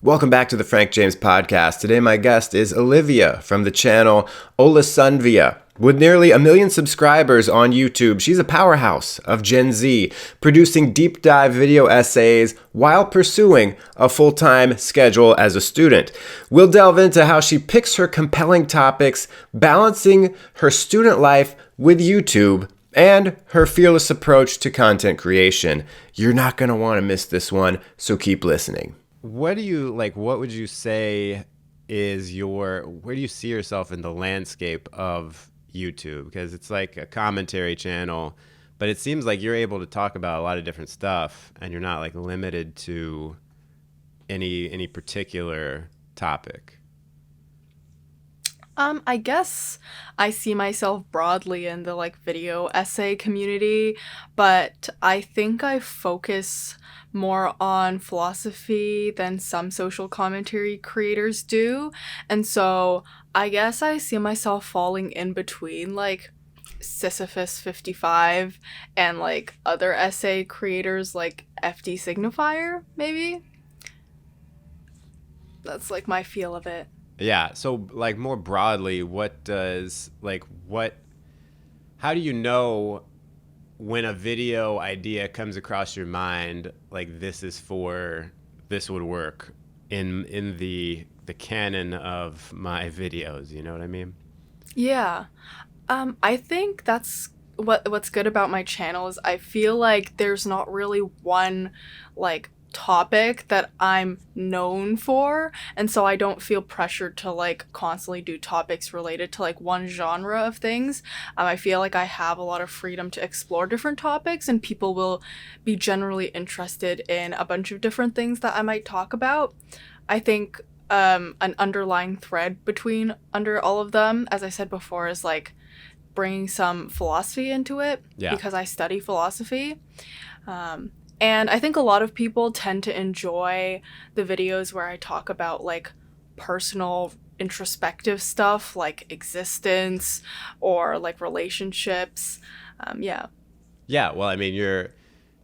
Welcome back to the Frank James Podcast. Today my guest is Olivia from the channel OliSUNvia. With nearly 1 million subscribers on YouTube, she's a powerhouse of Gen Z, producing deep dive video essays while pursuing a full-time schedule as a student. We'll delve into how she picks her compelling topics, balancing her student life with YouTube, and her fearless approach to content creation. You're not going to want to miss this one, so keep listening. What would you say is where do you see yourself in the landscape of YouTube? Because it's like a commentary channel, but it seems like you're able to talk about a lot of different stuff and you're not like limited to any particular topic. I guess I see myself broadly in the video essay community, but I think I focus more on philosophy than some social commentary creators do. And so I guess I see myself falling in between Sisyphus 55 and other essay creators like FD Signifier, maybe. That's my feel of it. Yeah. So more broadly, how do you know when a video idea comes across your mind, this would work in the canon of my videos, you know what I mean? Yeah. I think that's what's good about my channel is I feel like there's not really one topic that I'm known for, and so I don't feel pressured to constantly do topics related to one genre of things. I feel like I have a lot of freedom to explore different topics, and people will be generally interested in a bunch of different things that I might talk about. I think an underlying thread under all of them, as I said before, is bringing some philosophy into it. Yeah. Because I study philosophy. And I think a lot of people tend to enjoy the videos where I talk about personal introspective stuff like existence or relationships. Yeah. Yeah. Well, I mean,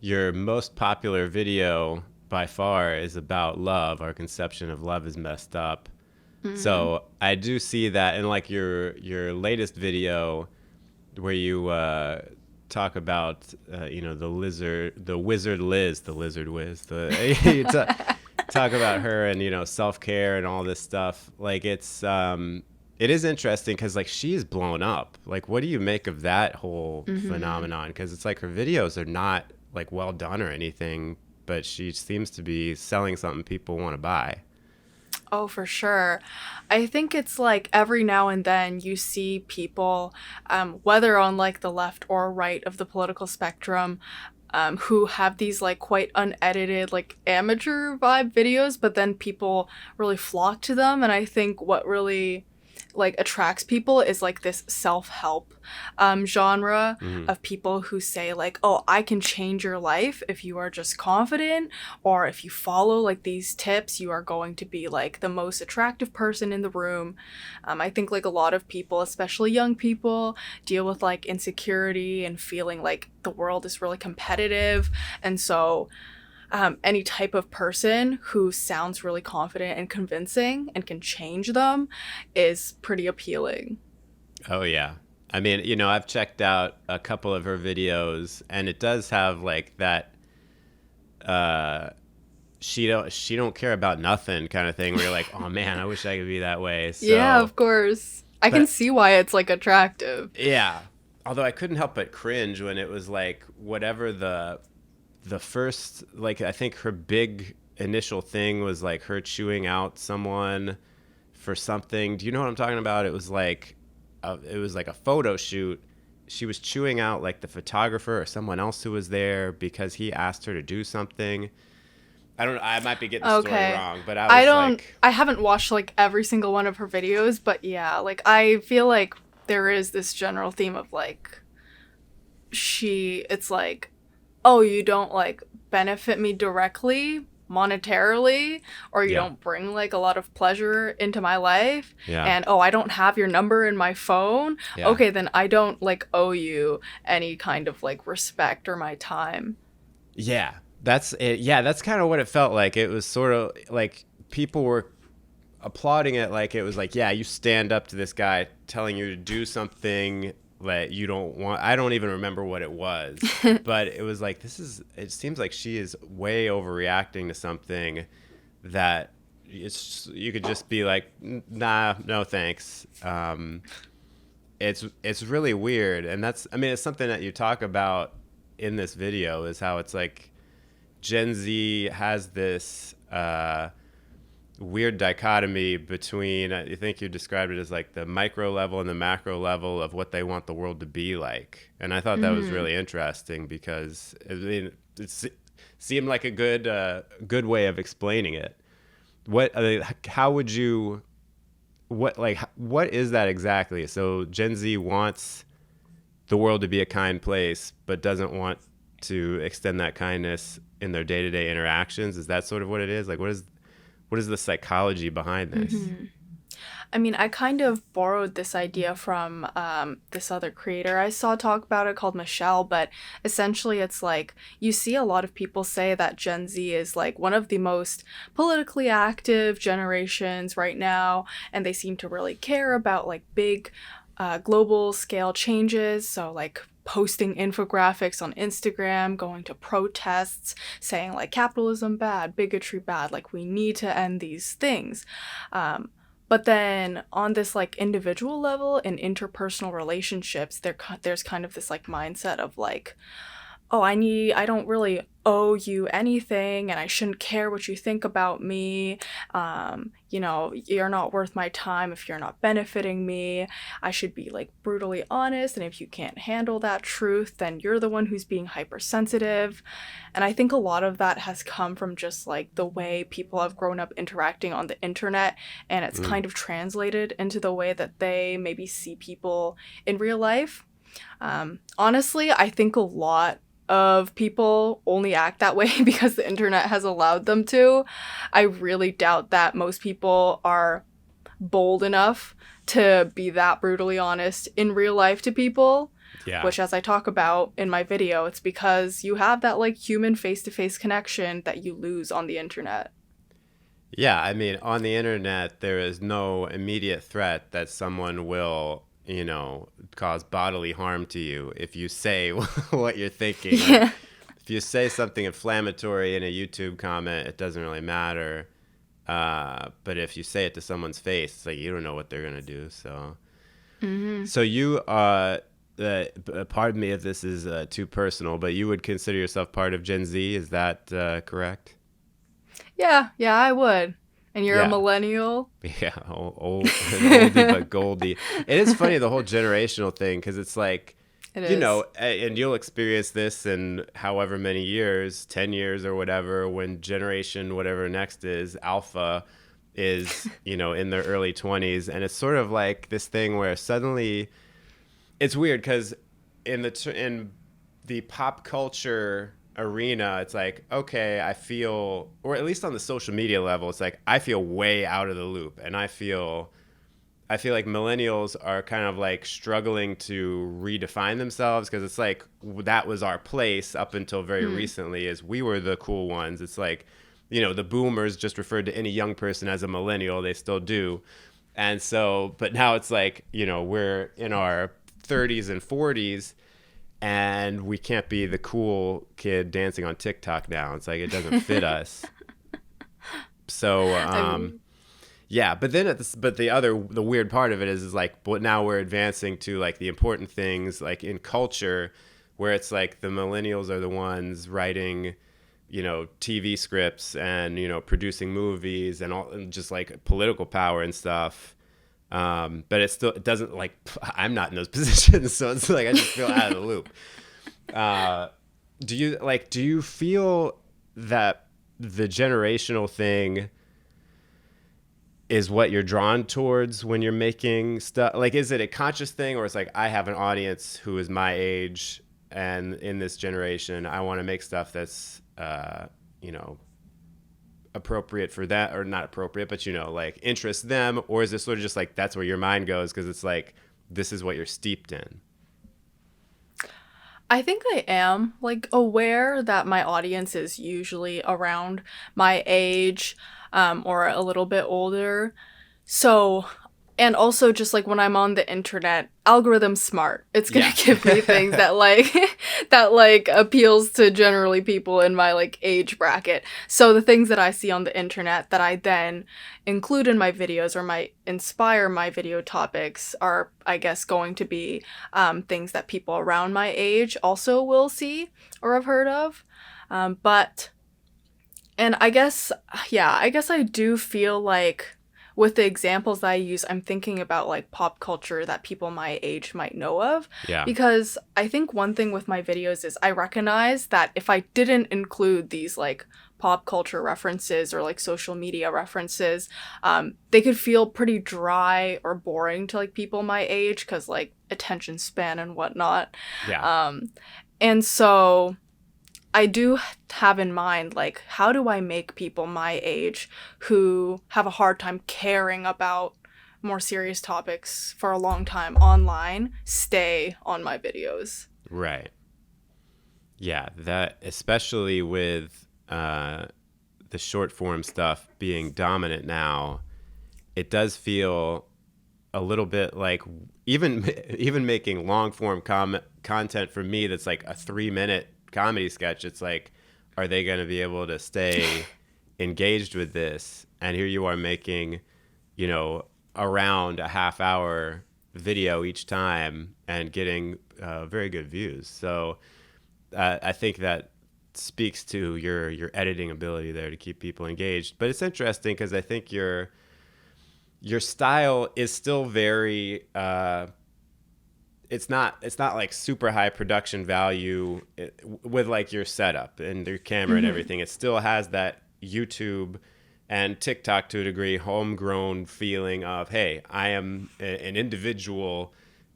your most popular video by far is about love. Our conception of love is messed up. Mm-hmm. So I do see that in your latest video where you talk about the wizard Liz, the lizard Wiz, you talk about her and self-care and all this stuff. It is interesting because she's blown up. What do you make of that whole phenomenon? Because it's her videos are not well done or anything, but she seems to be selling something people want to buy. Oh, for sure. I think it's every now and then you see people, whether on the left or right of the political spectrum, who have these quite unedited, amateur vibe videos, but then people really flock to them. And I think what really attracts people is this self-help genre of people who say oh, I can change your life if you are just confident, or if you follow these tips you are going to be the most attractive person in the room. I think a lot of people, especially young people, deal with insecurity and feeling the world is really competitive, and so any type of person who sounds really confident and convincing and can change them is pretty appealing. Oh, yeah. I mean, I've checked out a couple of her videos, and it does have that she don't care about nothing kind of thing where you're oh, man, I wish I could be that way. So, yeah, of course. I can see why it's attractive. Yeah. Although I couldn't help but cringe when it was whatever the first, I think her big initial thing was her chewing out someone for something. Do you know what I'm talking about? It was it was a photo shoot. She was chewing out the photographer or someone else who was there because he asked her to do something. I don't know. I might be getting the story wrong, but I haven't watched every single one of her videos, but yeah, I feel there is this general theme of it's oh, you don't benefit me directly monetarily, or you don't bring a lot of pleasure into my life, and oh, I don't have your number in my phone. Okay, then I don't owe you any kind of respect or my time. That's it. Yeah, that's kind of what it felt like. It was sort of people were applauding it like it was like, yeah, you stand up to this guy telling you to do something that you don't want. I don't even remember what it was, but it was like, it seems like she is way overreacting to something that you could just be like, nah, no thanks. It's really weird. And it's something that you talk about in this video, is how it's like Gen Z has this weird dichotomy between, I think you described it as like the micro level and the macro level of what they want the world to be like. And I thought that was really interesting, because it seemed like a good way of explaining it. How would you, what is that exactly? So Gen Z wants the world to be a kind place, but doesn't want to extend that kindness in their day-to-day interactions. Is that sort of what it is? Like, what is the psychology behind this? Mm-hmm. I mean, I kind of borrowed this idea from this other creator I saw talk about it called Michelle, but essentially it's like you see a lot of people say that Gen Z is like one of the most politically active generations right now, and they seem to really care about like big global scale changes. So like posting infographics on Instagram, going to protests, saying like capitalism bad, bigotry bad, like we need to end these things. But then on this like individual level in interpersonal relationships, there's kind of this like mindset of like, oh, I don't really owe you anything, and I shouldn't care what you think about me. You're not worth my time if you're not benefiting me. I should be like brutally honest, and if you can't handle that truth, then you're the one who's being hypersensitive. And I think a lot of that has come from just like the way people have grown up interacting on the internet, and it's kind of translated into the way that they maybe see people in real life. Honestly, I think a lot of people only act that way because the internet has allowed them to. I really doubt that most people are bold enough to be that brutally honest in real life to people. Yeah. Which, as I talk about in my video, it's because you have that like human face-to-face connection that you lose on the internet. Yeah, I mean, on the internet, there is no immediate threat that someone will, cause bodily harm to you if you say what you're thinking. Yeah. If you say something inflammatory in a YouTube comment, it doesn't really matter. But if you say it to someone's face, it's like you don't know what they're gonna do. So, So you, pardon me if this is too personal, but you would consider yourself part of Gen Z. Is that correct? Yeah, I would. And you're a Yeah. millennial? Yeah, oldie but goldie. It is funny, the whole generational thing, because it's like, It is. and you'll experience this in however many years, 10 years or whatever, when generation whatever next is, alpha, is, in their early 20s. And it's sort of like this thing where suddenly, it's weird because in the pop culture arena, it's like, okay, I feel, or at least on the social media level, it's like I feel way out of the loop, and I feel like millennials are kind of like struggling to redefine themselves, because it's like that was our place up until very recently, is we were the cool ones. It's like, the boomers just referred to any young person as a millennial. They still do. And so, but now it's like, we're in our 30s and 40s, and we can't be the cool kid dancing on TikTok now. It's like it doesn't fit us. So, yeah. But then, the weird part of it is like, but now we're advancing to like the important things, like in culture, where it's like the millennials are the ones writing, TV scripts and producing movies and all, and just like political power and stuff. But it doesn't, like, I'm not in those positions, so it's like I just feel out of the loop. Do you feel that the generational thing is what you're drawn towards when you're making stuff? Like, is it a conscious thing, or it's like, I have an audience who is my age and in this generation, I want to make stuff that's, appropriate for that, or not appropriate, but like interest them? Or is this sort of just like that's where your mind goes because it's like this is what you're steeped in? I think I am like aware that my audience is usually around my age. or a little bit older. So, and also just like when I'm on the internet, algorithm smart. It's gonna give me things that like that like appeals to generally people in my like age bracket. So the things that I see on the internet that I then include in my videos or might inspire my video topics are, I guess, going to be things that people around my age also will see or have heard of. But and I guess, yeah, I guess I do feel like with the examples that I use, I'm thinking about like pop culture that people my age might know of. Yeah. Because I think one thing with my videos is I recognize that if I didn't include these like pop culture references or like social media references, they could feel pretty dry or boring to like people my age because like attention span and whatnot. Yeah. And so I do have in mind, like, how do I make people my age who have a hard time caring about more serious topics for a long time online stay on my videos? Right. Yeah, that especially with the short form stuff being dominant now, it does feel a little bit like even making long form content for me that's like a 3-minute comedy sketch. It's like, are they going to be able to stay engaged with this? And here you are making, around a half hour video each time and getting very good views. So I think that speaks to your editing ability there to keep people engaged. But it's interesting because I think your style is still very it's not like super high production value with like your setup and your camera and everything. It still has that YouTube and TikTok to a degree homegrown feeling of, hey, I am an individual.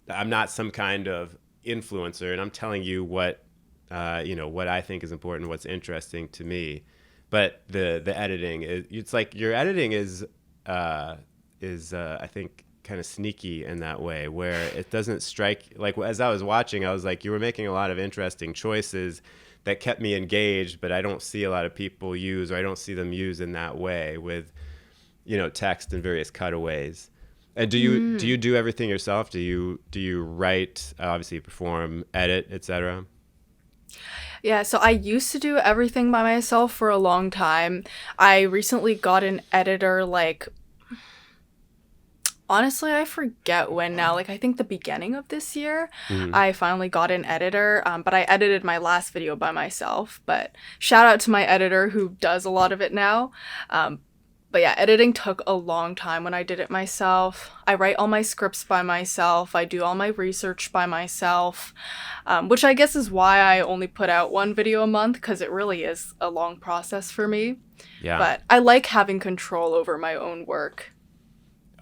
I'm not some kind of influencer, and I'm telling you what what I think is important, what's interesting to me. But the editing, it's like your editing is I think kind of sneaky in that way, where it doesn't strike, like as I was watching, I was like, you were making a lot of interesting choices that kept me engaged, but I don't see a lot of people use, or I don't see them use in that way with, text and various cutaways. And do you do everything yourself? Do you write, obviously perform, edit, etc.? Yeah, so I used to do everything by myself for a long time. I recently got an editor, like, honestly, I forget when now. Like, I think the beginning of this year, I finally got an editor, but I edited my last video by myself. But shout out to my editor who does a lot of it now. But yeah, editing took a long time when I did it myself. I write all my scripts by myself. I do all my research by myself, which I guess is why I only put out one video a month, because it really is a long process for me. Yeah. But I like having control over my own work.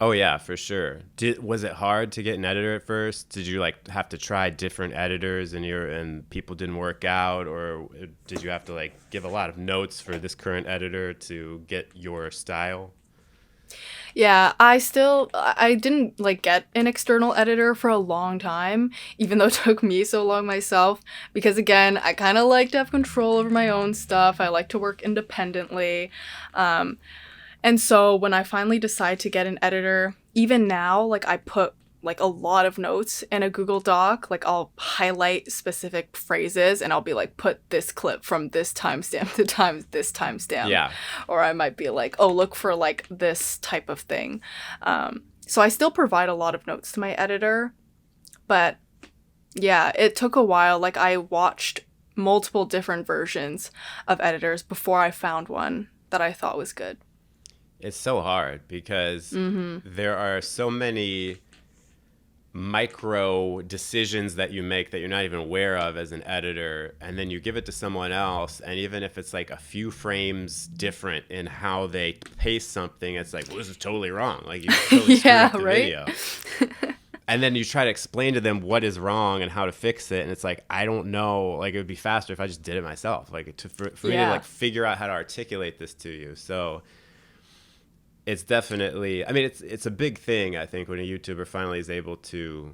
Oh yeah, for sure. Was it hard to get an editor at first? Did you like have to try different editors and people didn't work out, or did you have to like give a lot of notes for this current editor to get your style? Yeah, I didn't like get an external editor for a long time, even though it took me so long myself, because again, I kind of like to have control over my own stuff. I like to work independently. And so when I finally decide to get an editor, even now, like I put like a lot of notes in a Google Doc. Like I'll highlight specific phrases and I'll be like, put this clip from this timestamp to this timestamp. Yeah. Or I might be like, oh, look for like this type of thing. So I still provide a lot of notes to my editor. But yeah, it took a while. Like I watched multiple different versions of editors before I found one that I thought was good. It's so hard because there are so many micro decisions that you make that you're not even aware of as an editor, and then you give it to someone else, and even if it's like a few frames different in how they pace something, it's like, well, this is totally wrong. Like you totally screwed up the video. And then you try to explain to them what is wrong and how to fix it, and it's like, I don't know. Like it would be faster if I just did it myself. Like for me to like figure out how to articulate this to you. So it's definitely, I mean, it's a big thing, I think, when a YouTuber finally is able to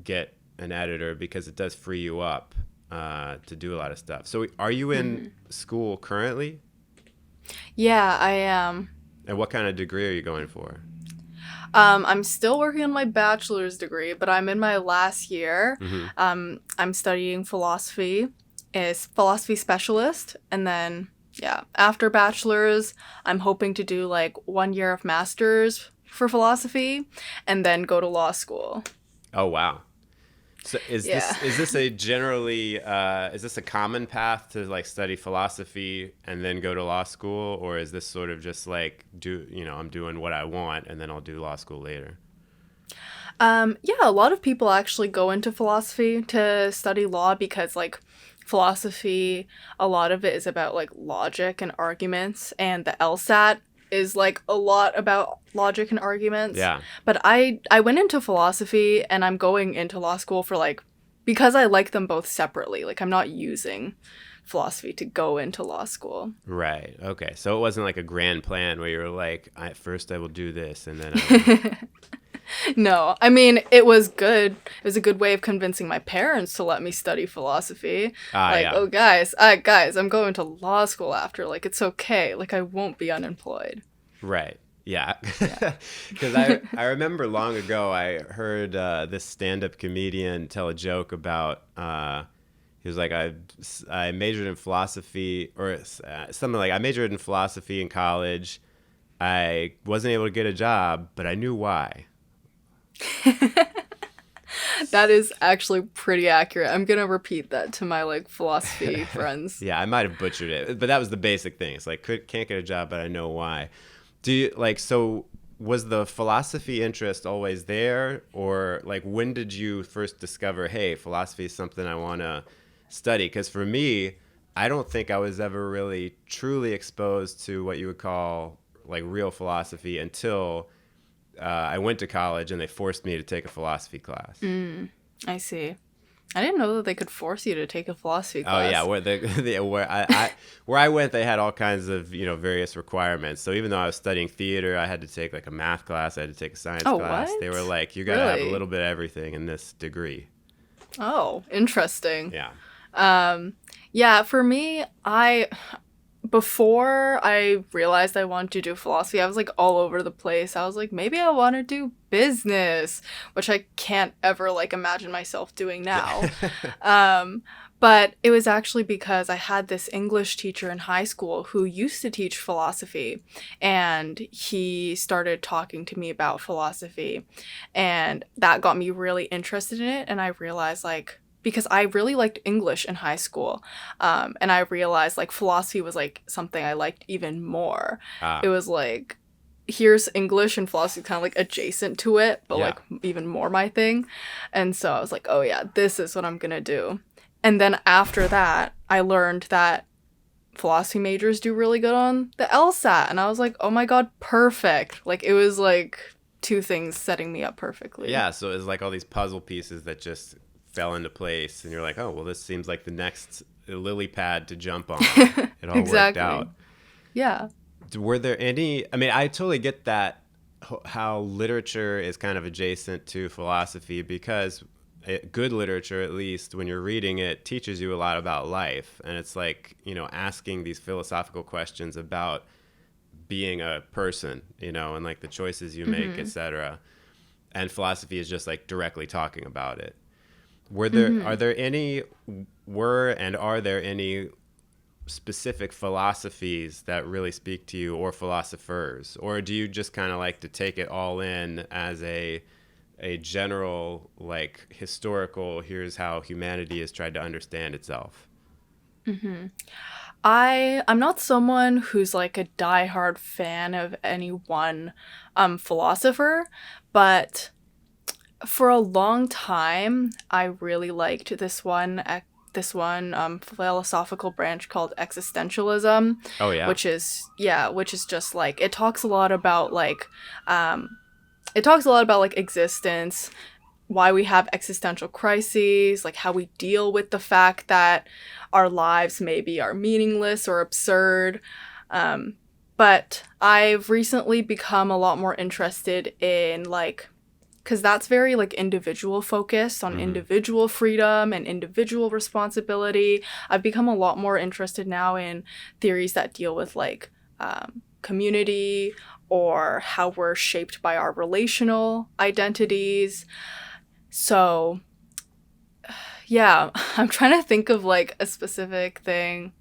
get an editor, because it does free you up to do a lot of stuff. So are you in school currently? Yeah, I am. And what kind of degree are you going for? I'm still working on my bachelor's degree, but I'm in my last year. Mm-hmm. I'm studying philosophy, is philosophy specialist, and then yeah, after bachelor's, I'm hoping to do like 1 year of master's for philosophy, and then go to law school. Oh, wow. So Yeah. is this a generally is this a common path to like study philosophy and then go to law school, or is this sort of just like I'm doing what I want and then I'll do law school later? Yeah, a lot of people actually go into philosophy to study law because, like, philosophy, a lot of it is about, like, logic and arguments, and the LSAT is, like, a lot about logic and arguments. Yeah. But I went into philosophy, and I'm going into law school for, like, because I like them both separately. Like, I'm not using philosophy to go into law school. Right. Okay. So it wasn't like a grand plan where you were like, at first I will do this and then I will. No, I mean, it was good. It was a good way of convincing my parents to let me study philosophy. Like, Yeah. oh, guys, I'm going to law school after. Like, it's okay. Like, I won't be unemployed. Right. Yeah. Yeah. Because I remember long ago I heard this stand-up comedian tell a joke about he was like I majored in philosophy or something like I majored in philosophy in college. I wasn't able to get a job, but I knew why. That is actually pretty accurate. I'm gonna repeat that to my, like, philosophy friends. Yeah, I might have butchered it, but that was the basic thing. It's like can't get a job, but I know why. Do you like so? Was the philosophy interest always there, or like when did you first discover, hey, philosophy is something I want to study? Because for me, I don't think I was ever really truly exposed to what you would call like real philosophy until I went to college and they forced me to take a philosophy class. I see. I didn't know that they could force you to take a philosophy Oh class. yeah, where I went, they had all kinds of various requirements. So even though I was studying theater, I had to take like a math class, I had to take a science class. What? They were like, you got to have a Really? little bit of everything in this degree. Oh, interesting. Yeah. Yeah, for me, before I realized I wanted to do philosophy, I was like all over the place. I was like, maybe I want to do business, which I can't ever like imagine myself doing now. But it was actually because I had this English teacher in high school who used to teach philosophy, and he started talking to me about philosophy, and that got me really interested in it. And I realized, like, because I really liked English in high school, and I realized like philosophy was like something I liked even more. It was like, here's English and philosophy kind of like adjacent to it, but Yeah. like even more my thing. And so I was like, oh yeah, this is what I'm gonna do. And then after that, I learned that philosophy majors do really good on the LSAT, and I was like, oh my god, perfect. Like, it was like two things setting me up perfectly. Yeah, so it was like all these puzzle pieces that just fell into place, and you're like, oh, well, this seems like the next lily pad to jump on. It all Exactly. worked out. Yeah. Were there any, I mean, I totally get that, how literature is kind of adjacent to philosophy, because good literature, at least when you're reading it, teaches you a lot about life. And it's like, asking these philosophical questions about being a person, and like the choices you make, etc. And philosophy is just like directly talking about it. Are there any specific philosophies that really speak to you, or philosophers, or do you just kind of like to take it all in as a general, like, historical, here's how humanity has tried to understand itself? I'm not someone who's like a diehard fan of any one philosopher, but for a long time I really liked this one philosophical branch called existentialism. Oh yeah. Which is just like, it talks a lot about like existence, why we have existential crises, like how we deal with the fact that our lives maybe are meaningless or absurd. But I've recently become a lot more interested in, like, because that's very like individual focused on individual freedom and individual responsibility. I've become a lot more interested now in theories that deal with like community or how we're shaped by our relational identities. So, yeah, I'm trying to think of like a specific thing.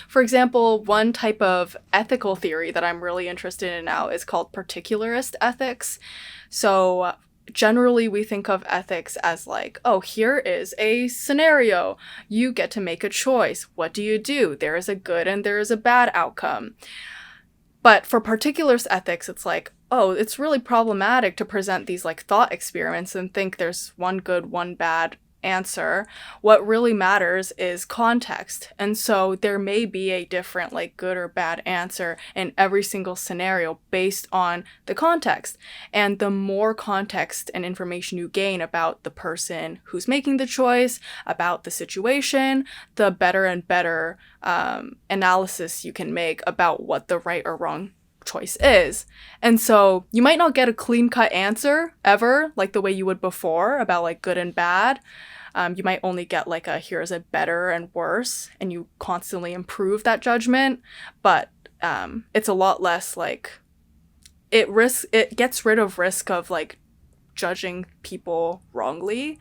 For example, one type of ethical theory that I'm really interested in now is called particularist ethics. So, generally, we think of ethics as like, oh, here is a scenario. You get to make a choice. What do you do? There is a good and there is a bad outcome. But for particularist ethics, it's like, oh, it's really problematic to present these like thought experiments and think there's one good, one bad answer. What really matters is context. And so there may be a different like good or bad answer in every single scenario based on the context. And the more context and information you gain about the person who's making the choice, about the situation, the better and better analysis you can make about what the right or wrong choice is. And so you might not get a clean-cut answer ever, like the way you would before about like good and bad. You might only get like a here's a better and worse, and you constantly improve that judgment. But it's a lot less like it gets rid of risk of like judging people wrongly,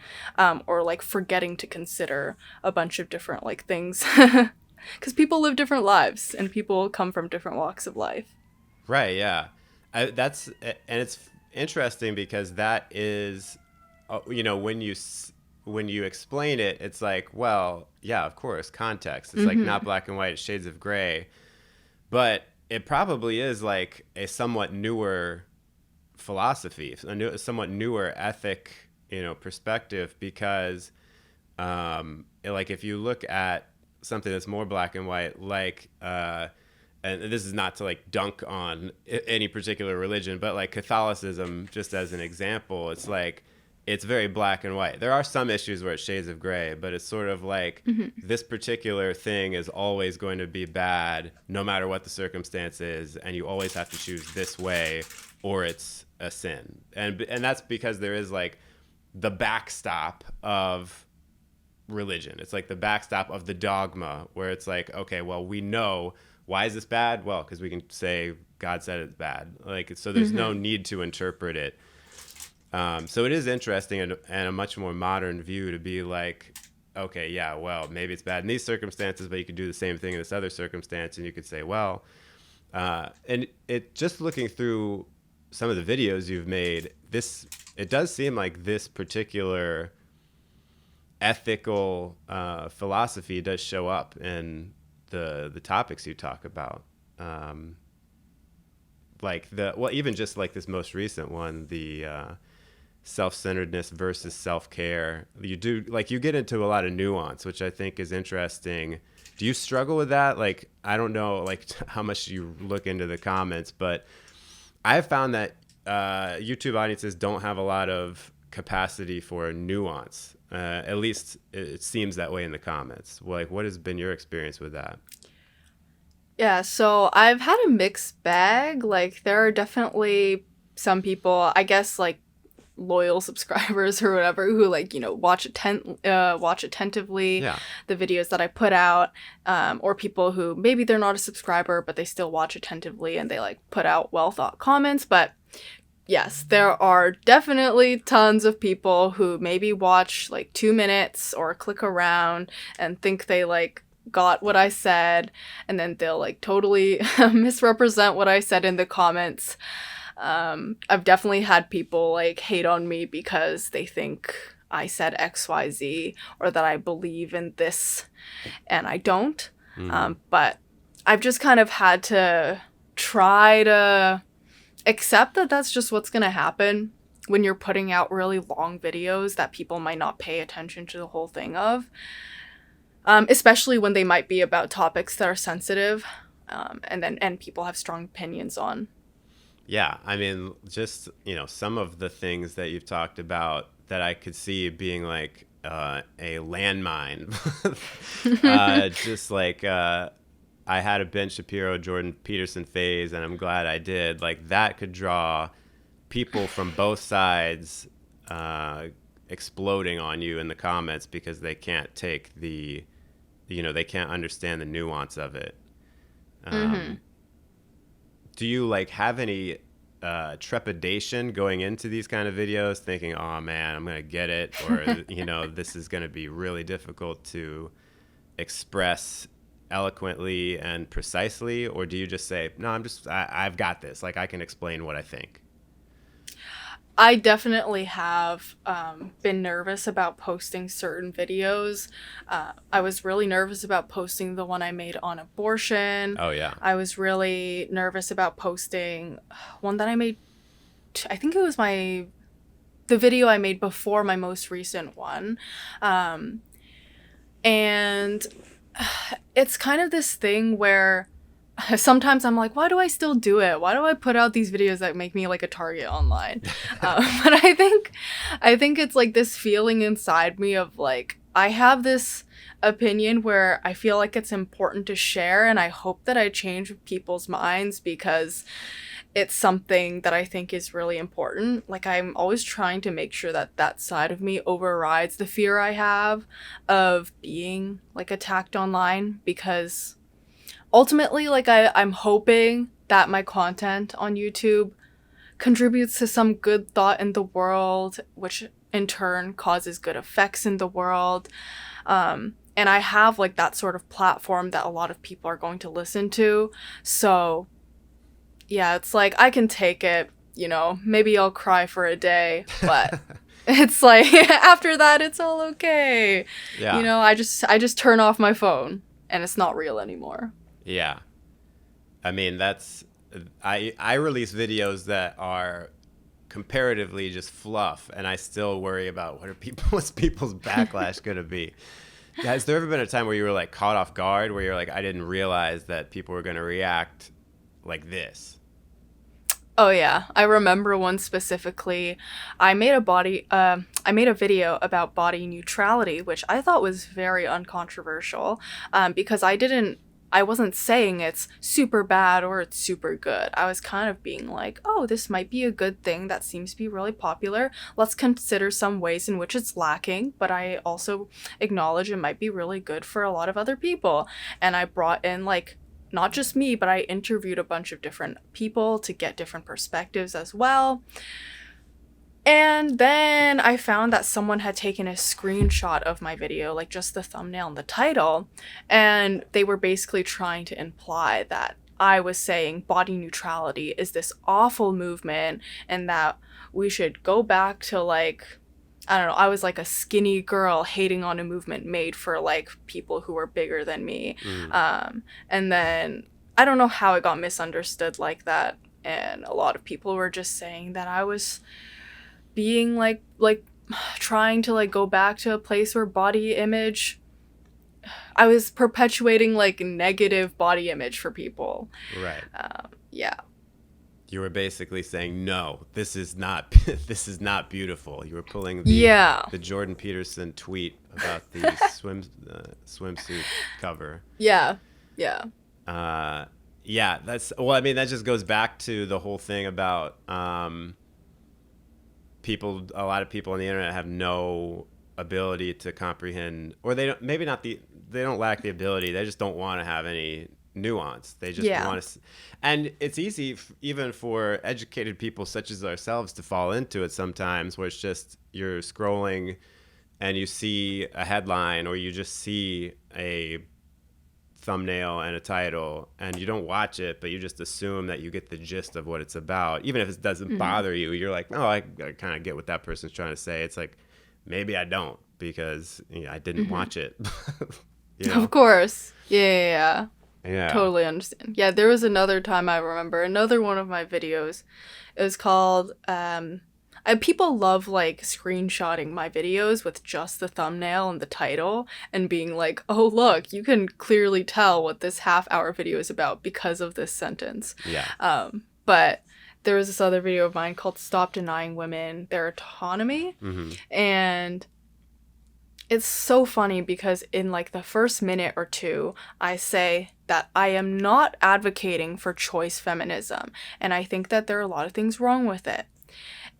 or like forgetting to consider a bunch of different like things. Because people live different lives and people come from different walks of life. Right. Yeah. And it's interesting because that is, when you explain it, it's like, well, yeah, of course, context. It's like not black and white, it's shades of gray. But it probably is like a somewhat newer philosophy, a somewhat newer ethic, perspective, because like if you look at something that's more black and white, like and this is not to like dunk on any particular religion, but like Catholicism, just as an example, it's like it's very black and white. There are some issues where it's shades of gray, but it's sort of like this particular thing is always going to be bad no matter what the circumstance is, and you always have to choose this way or it's a sin. And that's because there is like the backstop of religion. It's like the backstop of the dogma, where it's like, okay, well, we know, why is this bad? Well, because we can say God said it's bad. Like, so there's no need to interpret it. So it is interesting and a much more modern view to be like, okay, yeah, well, maybe it's bad in these circumstances, but you could do the same thing in this other circumstance, and you could say, well, and it just looking through some of the videos you've made, it does seem like this particular ethical philosophy does show up in the topics you talk about, like even just like this most recent one, the self-centeredness versus self-care. You get into a lot of nuance, which I think is interesting. Do you struggle with that? Like, I don't know like how much you look into the comments, but I've found that YouTube audiences don't have a lot of capacity for nuance. At least it seems that way in the comments. Like, what has been your experience with that? Yeah, so I've had a mixed bag. Like, there are definitely some people, I guess, like loyal subscribers or whatever, who like, watch attentively the videos that I put out, or people who maybe they're not a subscriber, but they still watch attentively and they like put out well thought comments. But yes, there are definitely tons of people who maybe watch like 2 minutes or click around and think they like got what I said, and then they'll like totally misrepresent what I said in the comments. I've definitely had people like hate on me because they think I said XYZ or that I believe in this and I don't. But I've just kind of had to try to accept that that's just what's going to happen when you're putting out really long videos that people might not pay attention to the whole thing of, especially when they might be about topics that are sensitive, and people have strong opinions on. Yeah, I mean, just, some of the things that you've talked about that I could see being like a landmine. Just like I had a Ben Shapiro, Jordan Peterson phase, and I'm glad I did. Like, that could draw people from both sides exploding on you in the comments because they can't take they can't understand the nuance of it. Do you like have any trepidation going into these kind of videos, thinking, oh man, I'm going to get it, or, this is going to be really difficult to express eloquently and precisely? Or do you just say, no, I've got this. Like, I can explain what I think? I definitely have been nervous about posting certain videos. I was really nervous about posting the one I made on abortion. Oh, yeah. I was really nervous about posting one that I made. I think it was the video I made before my most recent one. And it's kind of this thing where sometimes I'm like, why do I still do it? Why do I put out these videos that make me like a target online? But I think it's like this feeling inside me of like, I have this opinion where I feel like it's important to share, and I hope that I change people's minds because it's something that I think is really important. Like, I'm always trying to make sure that that side of me overrides the fear I have of being like attacked online, because ultimately, like, I'm hoping that my content on YouTube contributes to some good thought in the world, which in turn causes good effects in the world. And I have like that sort of platform that a lot of people are going to listen to. So yeah, it's like I can take it, maybe I'll cry for a day, but it's like after that, it's all okay. Yeah. I just turn off my phone and it's not real anymore. Yeah. I mean, I release videos that are comparatively just fluff, and I still worry about what's people's backlash going to be. Has there ever been a time where you were like caught off guard, where you're like, I didn't realize that people were going to react like this? Oh yeah, I remember one specifically. I made a video about body neutrality, which I thought was very uncontroversial, because I wasn't saying it's super bad or it's super good. I was kind of being like, oh, this might be a good thing that seems to be really popular. Let's consider some ways in which it's lacking, but I also acknowledge it might be really good for a lot of other people. And I brought in like, not just me, but I interviewed a bunch of different people to get different perspectives as well. And then I found that someone had taken a screenshot of my video, like just the thumbnail and the title, and they were basically trying to imply that I was saying body neutrality is this awful movement and that we should go back to like, I don't know, I was like a skinny girl hating on a movement made for like people who were bigger than me. And then I don't know how it got misunderstood like that. And a lot of people were just saying that I was being like trying to like go back to a place where I was perpetuating like negative body image for people. Right. Yeah. You were basically saying, no, this is not beautiful. You were pulling the Jordan Peterson tweet about the swimsuit cover. Yeah. Yeah. I mean, that just goes back to the whole thing about a lot of people on the internet have no ability to comprehend, or they don't lack the ability. They just don't want to have any nuance. They just want to, and it's easy even for educated people such as ourselves to fall into it sometimes, where it's just you're scrolling and you see a headline or you just see a thumbnail and a title and you don't watch it, but you just assume that you get the gist of what it's about. Even if it doesn't bother you, you're like, oh, I kind of get what that person's trying to say. It's like, maybe I don't, because I didn't watch it. Of course. Yeah. Totally understand. Yeah, there was another time I remember, another one of my videos. It was called, people love like screenshotting my videos with just the thumbnail and the title and being like, oh, look, you can clearly tell what this half-hour video is about because of this sentence. Yeah. But there was this other video of mine called Stop Denying Women Their Autonomy. And it's so funny because in like the first minute or two, I say that I am not advocating for choice feminism. And I think that there are a lot of things wrong with it.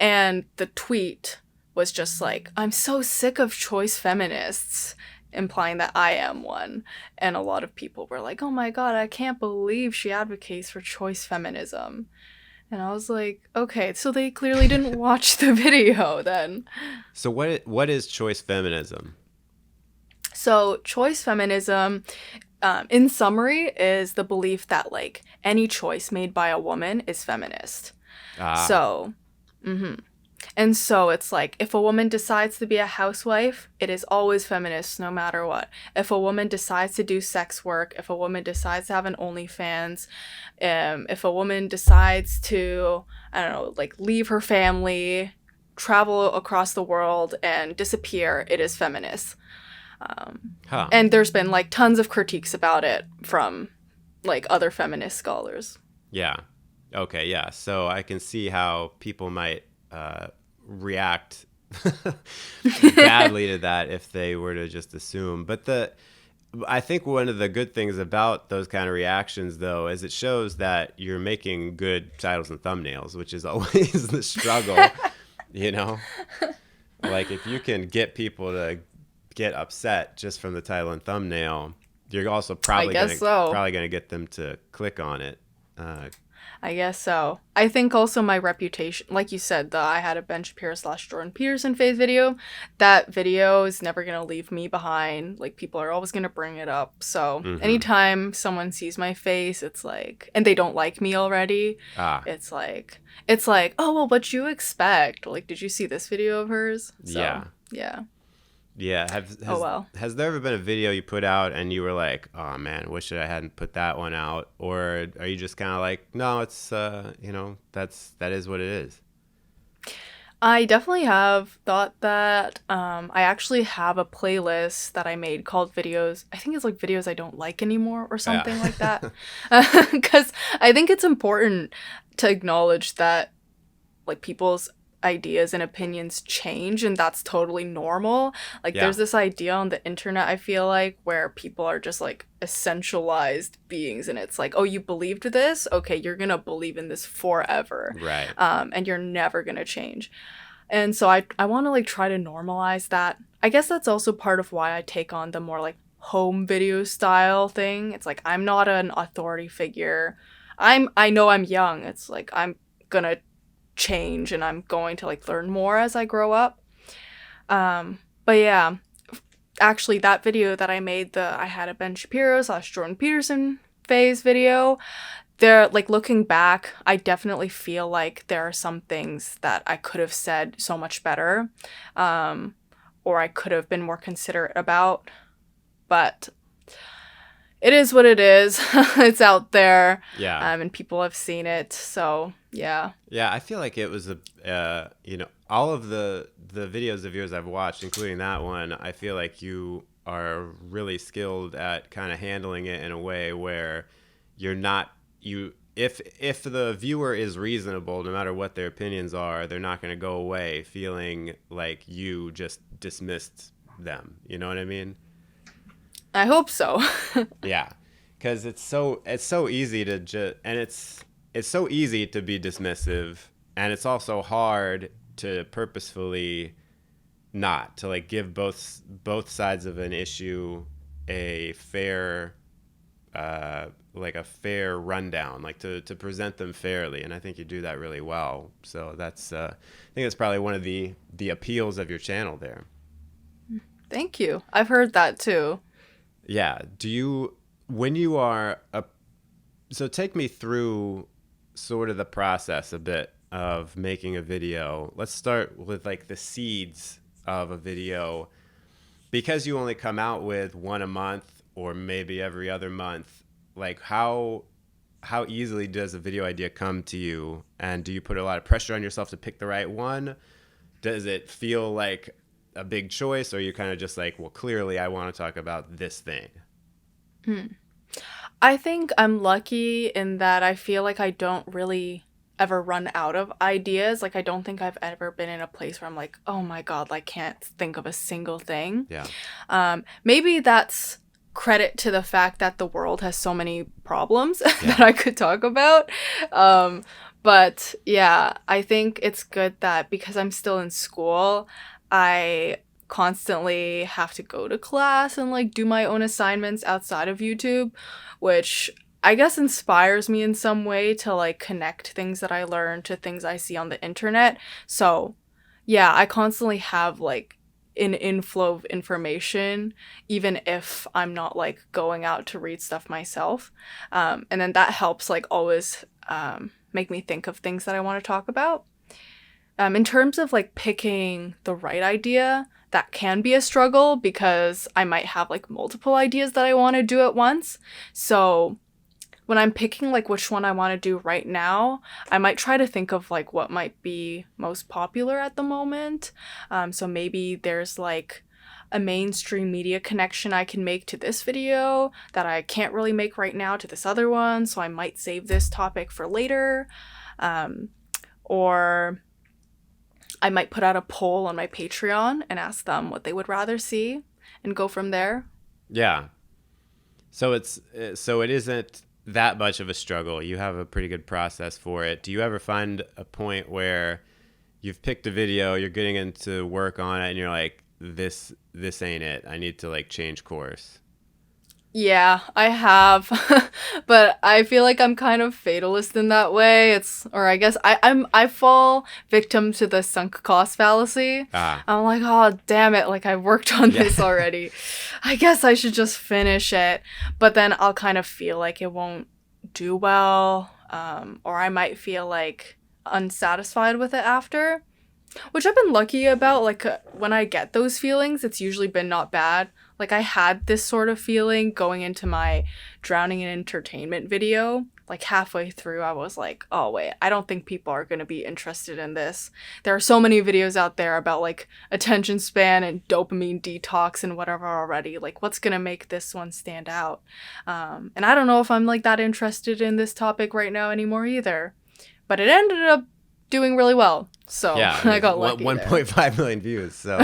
And the tweet was just like, I'm so sick of choice feminists, implying that I am one. And a lot of people were like, oh my God, I can't believe she advocates for choice feminism. And I was like, okay, so they clearly didn't watch the video then. So what is choice feminism? So choice feminism, in summary, is the belief that like any choice made by a woman is feminist. Ah, So, and so it's like if a woman decides to be a housewife, it is always feminist no matter what. If a woman decides to do sex work, if a woman decides to have an OnlyFans, if a woman decides to, I don't know, like leave her family, travel across the world, and disappear, it is feminist. huh. And there's been like tons of critiques about it from like other feminist scholars. Yeah. Okay, yeah. So I can see how people might react badly to that if they were to just assume. But I think one of the good things about those kind of reactions, though, is it shows that you're making good titles and thumbnails, which is always the struggle, you know? Like, if you can get people to get upset just from the title and thumbnail, you're also probably gonna get them to click on it. I guess so. I think also my reputation, like you said, the I had a Ben Shapiro / Jordan Peterson phase video, that video is never going to leave me behind. Like, people are always going to bring it up. So anytime someone sees my face, it's like, and they don't like me already, it's like, oh, well, what you expect? Like, did you see this video of hers? So, yeah. Yeah. Has there ever been a video you put out and you were like, oh man, wish I hadn't put that one out? Or are you just kind of like, no, it's, that is what it is? I definitely have thought that. I actually have a playlist that I made called videos. I think it's like videos I don't like anymore or something like that. Because I think it's important to acknowledge that like people's ideas and opinions change, and that's totally normal. Like there's this idea on the internet, I feel like, where people are just like essentialized beings, and it's like, oh, you believed this, okay, you're gonna believe in this forever, right? And you're never gonna change. And so I want to like try to normalize that. I guess that's also part of why I take on the more like home video style thing. It's like I'm not an authority figure. I know I'm young. It's like I'm gonna change and I'm going to like learn more as I grow up. But yeah, actually that video that I made, I had a Ben Shapiro / Jordan Peterson phase video, there, like looking back, I definitely feel like there are some things that I could have said so much better, or I could have been more considerate about, but it is what it is. It's out there. Yeah. And people have seen it. So, yeah. Yeah, I feel like it was all of the videos of yours I've watched, including that one, I feel like you are really skilled at kind of handling it in a way where you're not, if the viewer is reasonable, no matter what their opinions are, they're not going to go away feeling like you just dismissed them. You know what I mean? I hope so. Yeah, because it's so easy to it's so easy to be dismissive, and it's also hard to purposefully not to like give both sides of an issue a fair rundown, like to present them fairly, and I think you do that really well. So that's I think that's probably one of the appeals of your channel there. Thank you. I've heard that too. Yeah. So take me through sort of the process a bit of making a video. Let's start with like the seeds of a video, because you only come out with one a month or maybe every other month. Like how easily does a video idea come to you, and do you put a lot of pressure on yourself to pick the right one? Does it feel like a big choice, or are you kind of just like, well, clearly I want to talk about this thing? I think I'm lucky in that I feel like I don't really ever run out of ideas. Like I don't think I've ever been in a place where I'm like, oh my god, I can't think of a single thing. Yeah. Maybe that's credit to the fact that the world has so many problems that I could talk about. But yeah, I think it's good that because I'm still in school, I constantly have to go to class and like do my own assignments outside of YouTube, which I guess inspires me in some way to like connect things that I learn to things I see on the internet. So, yeah, I constantly have like an inflow of information, even if I'm not like going out to read stuff myself. And then that helps like always make me think of things that I want to talk about. In terms of like picking the right idea, that can be a struggle because I might have like multiple ideas that I want to do at once. So when I'm picking like which one I want to do right now, I might try to think of like what might be most popular at the moment. So maybe there's like a mainstream media connection I can make to this video that I can't really make right now to this other one. So I might save this topic for later. Or I might put out a poll on my Patreon and ask them what they would rather see and go from there. Yeah. So it isn't that much of a struggle. You have a pretty good process for it. Do you ever find a point where you've picked a video, you're getting into work on it, and you're like, this ain't it. I need to like change course. Yeah, I have, but I feel like I'm kind of fatalist in that way. Or I guess I fall victim to the sunk cost fallacy. I'm like, oh damn it, like I worked on this already. I guess I should just finish it. But then I'll kind of feel like it won't do well, or I might feel like unsatisfied with it after, which I've been lucky about. Like when I get those feelings, it's usually been not bad. Like I had this sort of feeling going into my drowning in entertainment video. Like halfway through, I was like, oh wait, I don't think people are going to be interested in this. There are so many videos out there about like attention span and dopamine detox and whatever already. Like what's going to make this one stand out? And I don't know if I'm like that interested in this topic right now anymore either. But it ended up doing really well. So yeah, I got lucky. 1.5 million views. So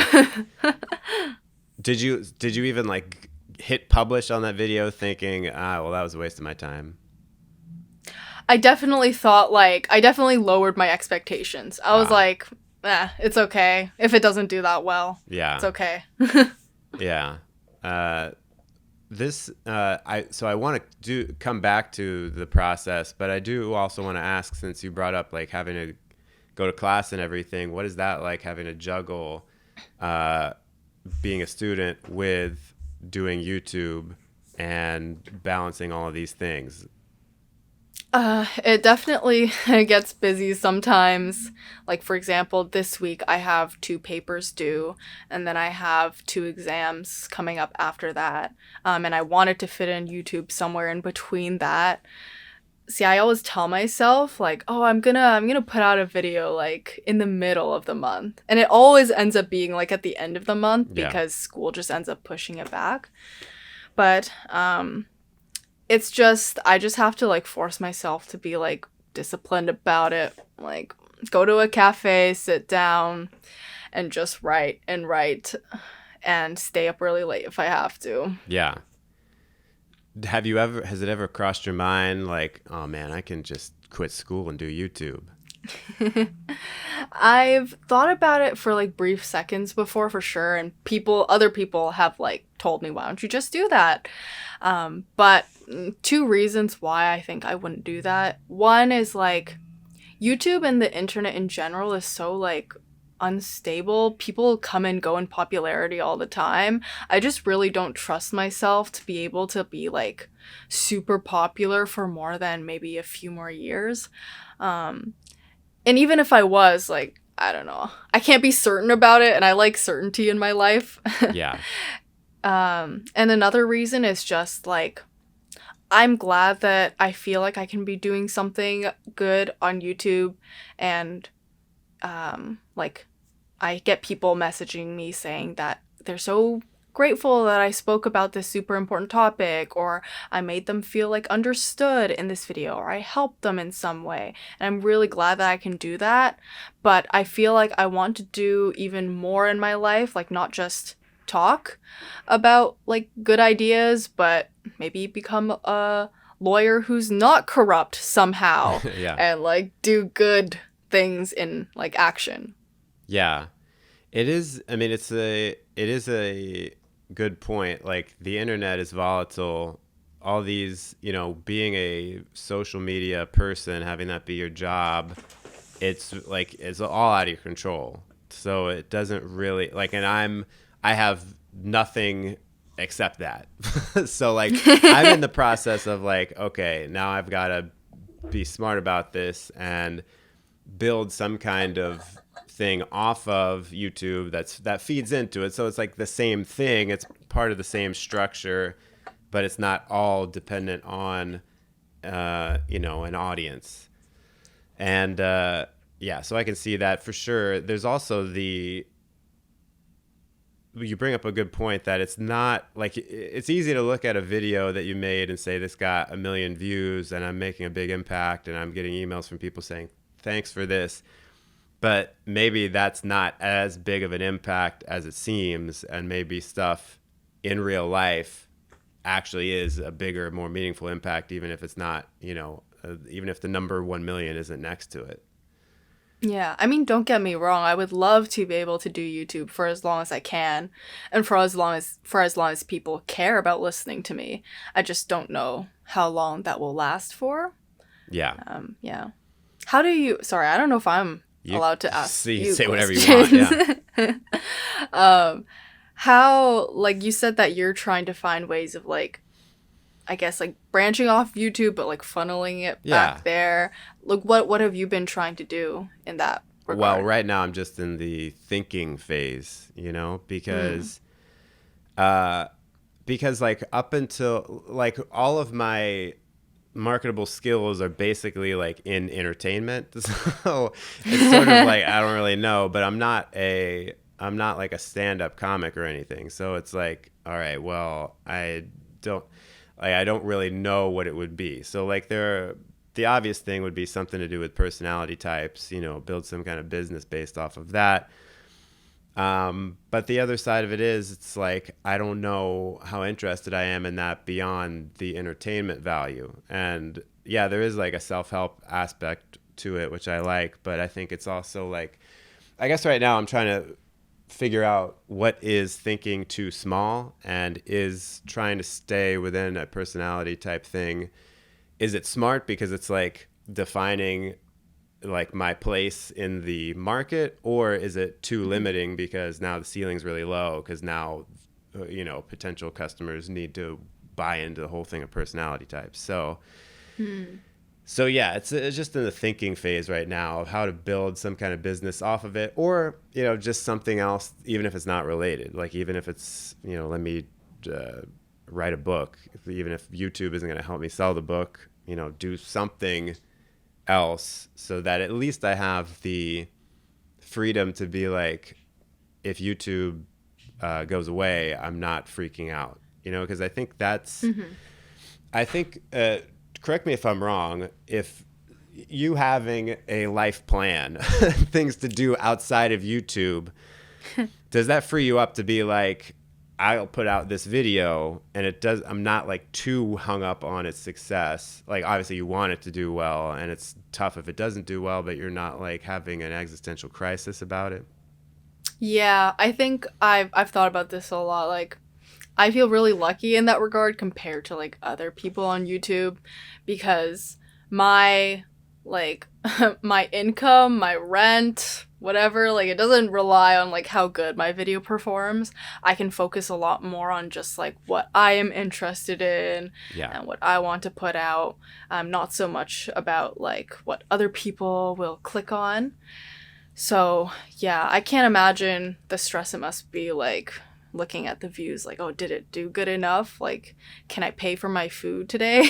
Did you even like hit publish on that video thinking, well, that was a waste of my time? I definitely lowered my expectations. I was like, it's okay. If it doesn't do that well, it's okay. Yeah. I want to come back to the process, but I do also want to ask, since you brought up like having to go to class and everything, what is that like, having to juggle being a student with doing YouTube and balancing all of these things? It definitely gets busy sometimes. Like, for example, this week I have 2 papers due, and then I have 2 exams coming up after that. And I wanted to fit in YouTube somewhere in between that. See, I always tell myself, like, oh, I'm gonna put out a video, like, in the middle of the month. And it always ends up being, like, at the end of the month because school just ends up pushing it back. But, it's just, I just have to, like, force myself to be, like, disciplined about it. Like, go to a cafe, sit down, and just write and stay up really late if I have to. Yeah. Has it ever crossed your mind like, oh man, I can just quit school and do YouTube? I've thought about it for like brief seconds before, for sure, and other people have like told me, why don't you just do that? But 2 reasons why I think I wouldn't do that. One is like YouTube and the internet in general is so like unstable. People come and go in popularity all the time. I just really don't trust myself to be able to be like super popular for more than maybe a few more years. And even if I was, like, I don't know, I can't be certain about it, and I like certainty in my life. Yeah. And another reason is just like, I'm glad that I feel like I can be doing something good on YouTube, and like I get people messaging me saying that they're so grateful that I spoke about this super important topic, or I made them feel like understood in this video, or I helped them in some way. And I'm really glad that I can do that. But I feel like I want to do even more in my life, like not just talk about like good ideas, but maybe become a lawyer who's not corrupt somehow. Yeah. And like do good things in like action. Yeah. It is, I mean, it is a good point. Like the internet is volatile all these, being a social media person, having that be your job, it's like it's all out of your control. So it doesn't really and I have nothing except that. So like I'm in the process of like, okay, now I've got to be smart about this and build some kind of thing off of YouTube that feeds into it. So it's like the same thing. It's part of the same structure, but it's not all dependent on, an audience. And so I can see that for sure. There's also you bring up a good point that it's not like it's easy to look at a video that you made and say this got 1 million views and I'm making a big impact and I'm getting emails from people saying thanks for this, but maybe that's not as big of an impact as it seems, and maybe stuff in real life actually is a bigger, more meaningful impact, even if it's not, even if the number 1 million isn't next to it. Yeah, I mean, don't get me wrong. I would love to be able to do YouTube for as long as I can, and for as long as people care about listening to me. I just don't know how long that will last for. Yeah. Yeah. How do you? Sorry, I don't know if I'm allowed to ask you say whatever you questions. want. Yeah. How, like, you said that you're trying to find ways of like, I guess, like, branching off YouTube, but like funneling it back there. Like, what have you been trying to do in that regard? Well, right now I'm just in the thinking phase, because like up until like all of my marketable skills are basically like in entertainment. So it's sort of like, I don't really know, but I'm not like a stand-up comic or anything. So it's like, all right, well, I don't really know what it would be. So like the obvious thing would be something to do with personality types, build some kind of business based off of that. But the other side of it is, it's like, I don't know how interested I am in that beyond the entertainment value. And yeah, there is like a self-help aspect to it, which I like, but I think it's also like, I guess right now I'm trying to figure out what is thinking too small and is trying to stay within a personality type thing. Is it smart because it's like defining like my place in the market, or is it too limiting because now the ceiling's really low because now potential customers need to buy into the whole thing of personality types. So yeah, it's just in the thinking phase right now of how to build some kind of business off of it, or just something else, even if it's not related. Like even if it's let me write a book, even if YouTube isn't going to help me sell the book, do something else so that at least I have the freedom to be like, if YouTube goes away, I'm not freaking out, because I think that's, I think, correct me if I'm wrong, if you having a life plan, things to do outside of YouTube, does that free you up to be like, I'll put out this video and I'm not like too hung up on its success. Like obviously you want it to do well and it's tough if it doesn't do well, but you're not like having an existential crisis about it. Yeah, I think I've thought about this a lot. Like, I feel really lucky in that regard compared to like other people on YouTube, because my like my income, my rent, whatever, like it doesn't rely on like how good my video performs. I can focus a lot more on just like what I am interested in and what I want to put out. Not so much about like what other people will click on. So yeah, I can't imagine the stress it must be like looking at the views, like, oh, did it do good enough? Like, can I pay for my food today?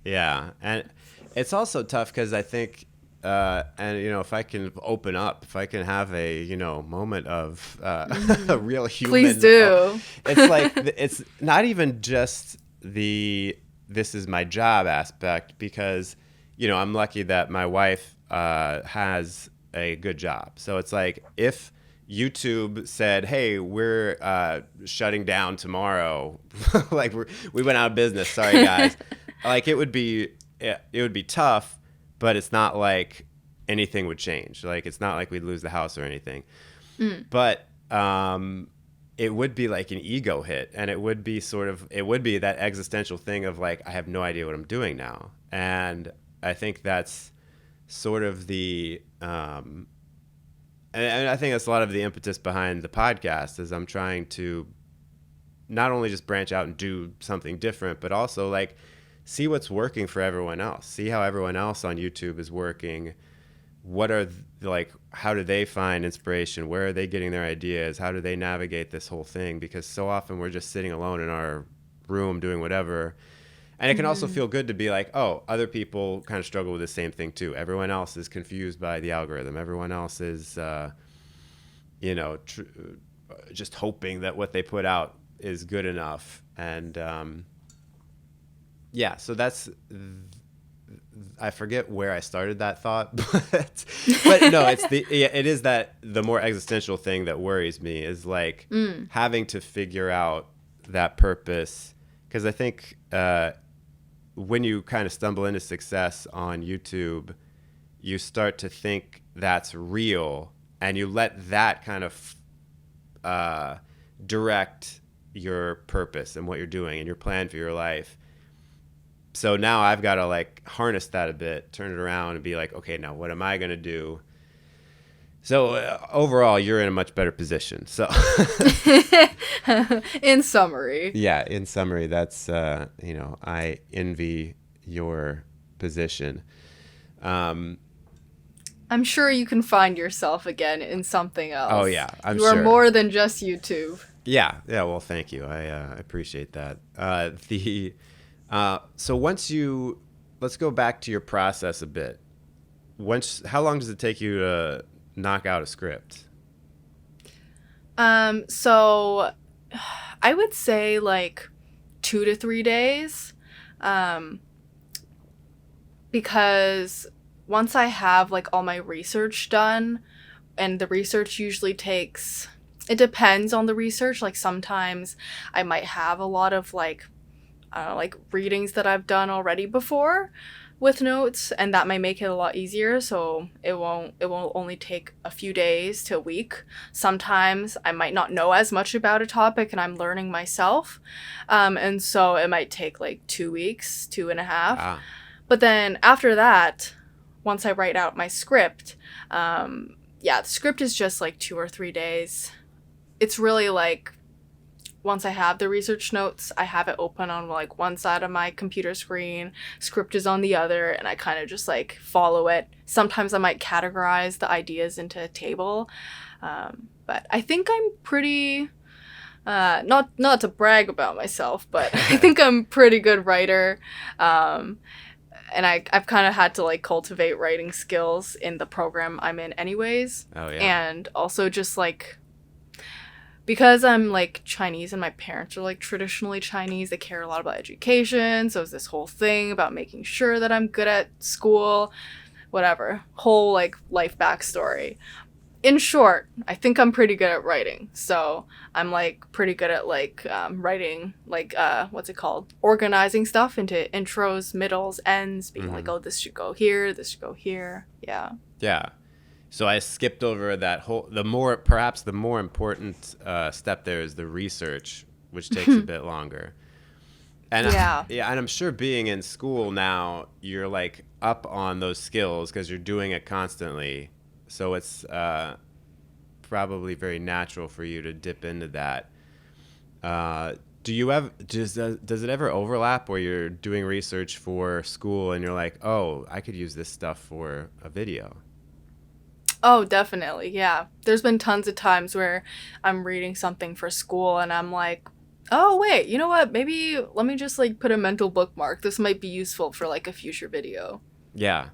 Yeah. And it's also tough because I think, and if I can open up, if I can have a, moment of a real human. Please do. It's like, it's not even just this is my job aspect, because, I'm lucky that my wife has a good job. So it's like, if YouTube said, hey, we're shutting down tomorrow, like we went out of business, sorry guys, like it would be tough, but it's not like anything would change. Like it's not like we'd lose the house or anything. But it would be like an ego hit, and it would be that existential thing of like, I have no idea what I'm doing now. And I think that's sort of and I think that's a lot of the impetus behind the podcast, is I'm trying to not only just branch out and do something different, but also like see what's working for everyone else, see how everyone else on YouTube is working. What are how do they find inspiration? Where are they getting their ideas? How do they navigate this whole thing? Because so often we're just sitting alone in our room doing whatever. And it can also feel good to be like, oh, other people kind of struggle with the same thing too. Everyone else is confused by the algorithm. Everyone else is, just hoping that what they put out is good enough. And so that's, I forget where I started that thought, but no, it is that the more existential thing that worries me is like having to figure out that purpose. Because I think when you kind of stumble into success on YouTube, you start to think that's real, and you let that kind of direct your purpose and what you're doing and your plan for your life. So now I've got to like harness that a bit, turn it around and be like, okay, now what am I going to do? So overall, you're in a much better position. So in summary. Yeah, in summary, that's, I envy your position. I'm sure you can find yourself again in something else. Oh, yeah, I'm sure. sure. You are more than just YouTube. Yeah, well, thank you. I appreciate that. So let's go back to your process a bit. How long does it take you to knock out a script? So I would say like 2 to 3 days. Because once I have like all my research done, and the research usually takes, it depends on the research. Like sometimes I might have a lot of like readings that I've done already before with notes, and that might make it a lot easier. So it will only take a few days to a week. Sometimes I might not know as much about a topic and I'm learning myself. And so it might take like 2 weeks, 2.5. But then after that, once I write out my script, the script is just like 2 or 3 days. It's really like, once I have the research notes, I have it open on like one side of my computer screen, script is on the other, and I kind of just like follow it. Sometimes I might categorize the ideas into a table. But I think I'm pretty, not to brag about myself, but I think I'm a pretty good writer. And I've kind of had to like cultivate writing skills in the program I'm in anyways. Oh, yeah. And also just like, because I'm like Chinese and my parents are like traditionally Chinese, they care a lot about education. So it's this whole thing about making sure that I'm good at school, whatever, whole like life backstory. In short, I think I'm pretty good at writing. So I'm like pretty good at like writing, like what's it called? Organizing stuff into intros, middles, ends, being like, oh, this should go here, this should go here. Yeah. Yeah. So I skipped over that perhaps the more important step there is the research, which takes a bit longer. And and I'm sure being in school now, you're like up on those skills because you're doing it constantly. So it's probably very natural for you to dip into that. Does it ever overlap where you're doing research for school and you're like, oh, I could use this stuff for a video? Oh, definitely. Yeah. There's been tons of times where I'm reading something for school and I'm like, oh, wait, you know what? Maybe let me just like put a mental bookmark. This might be useful for like a future video. Yeah.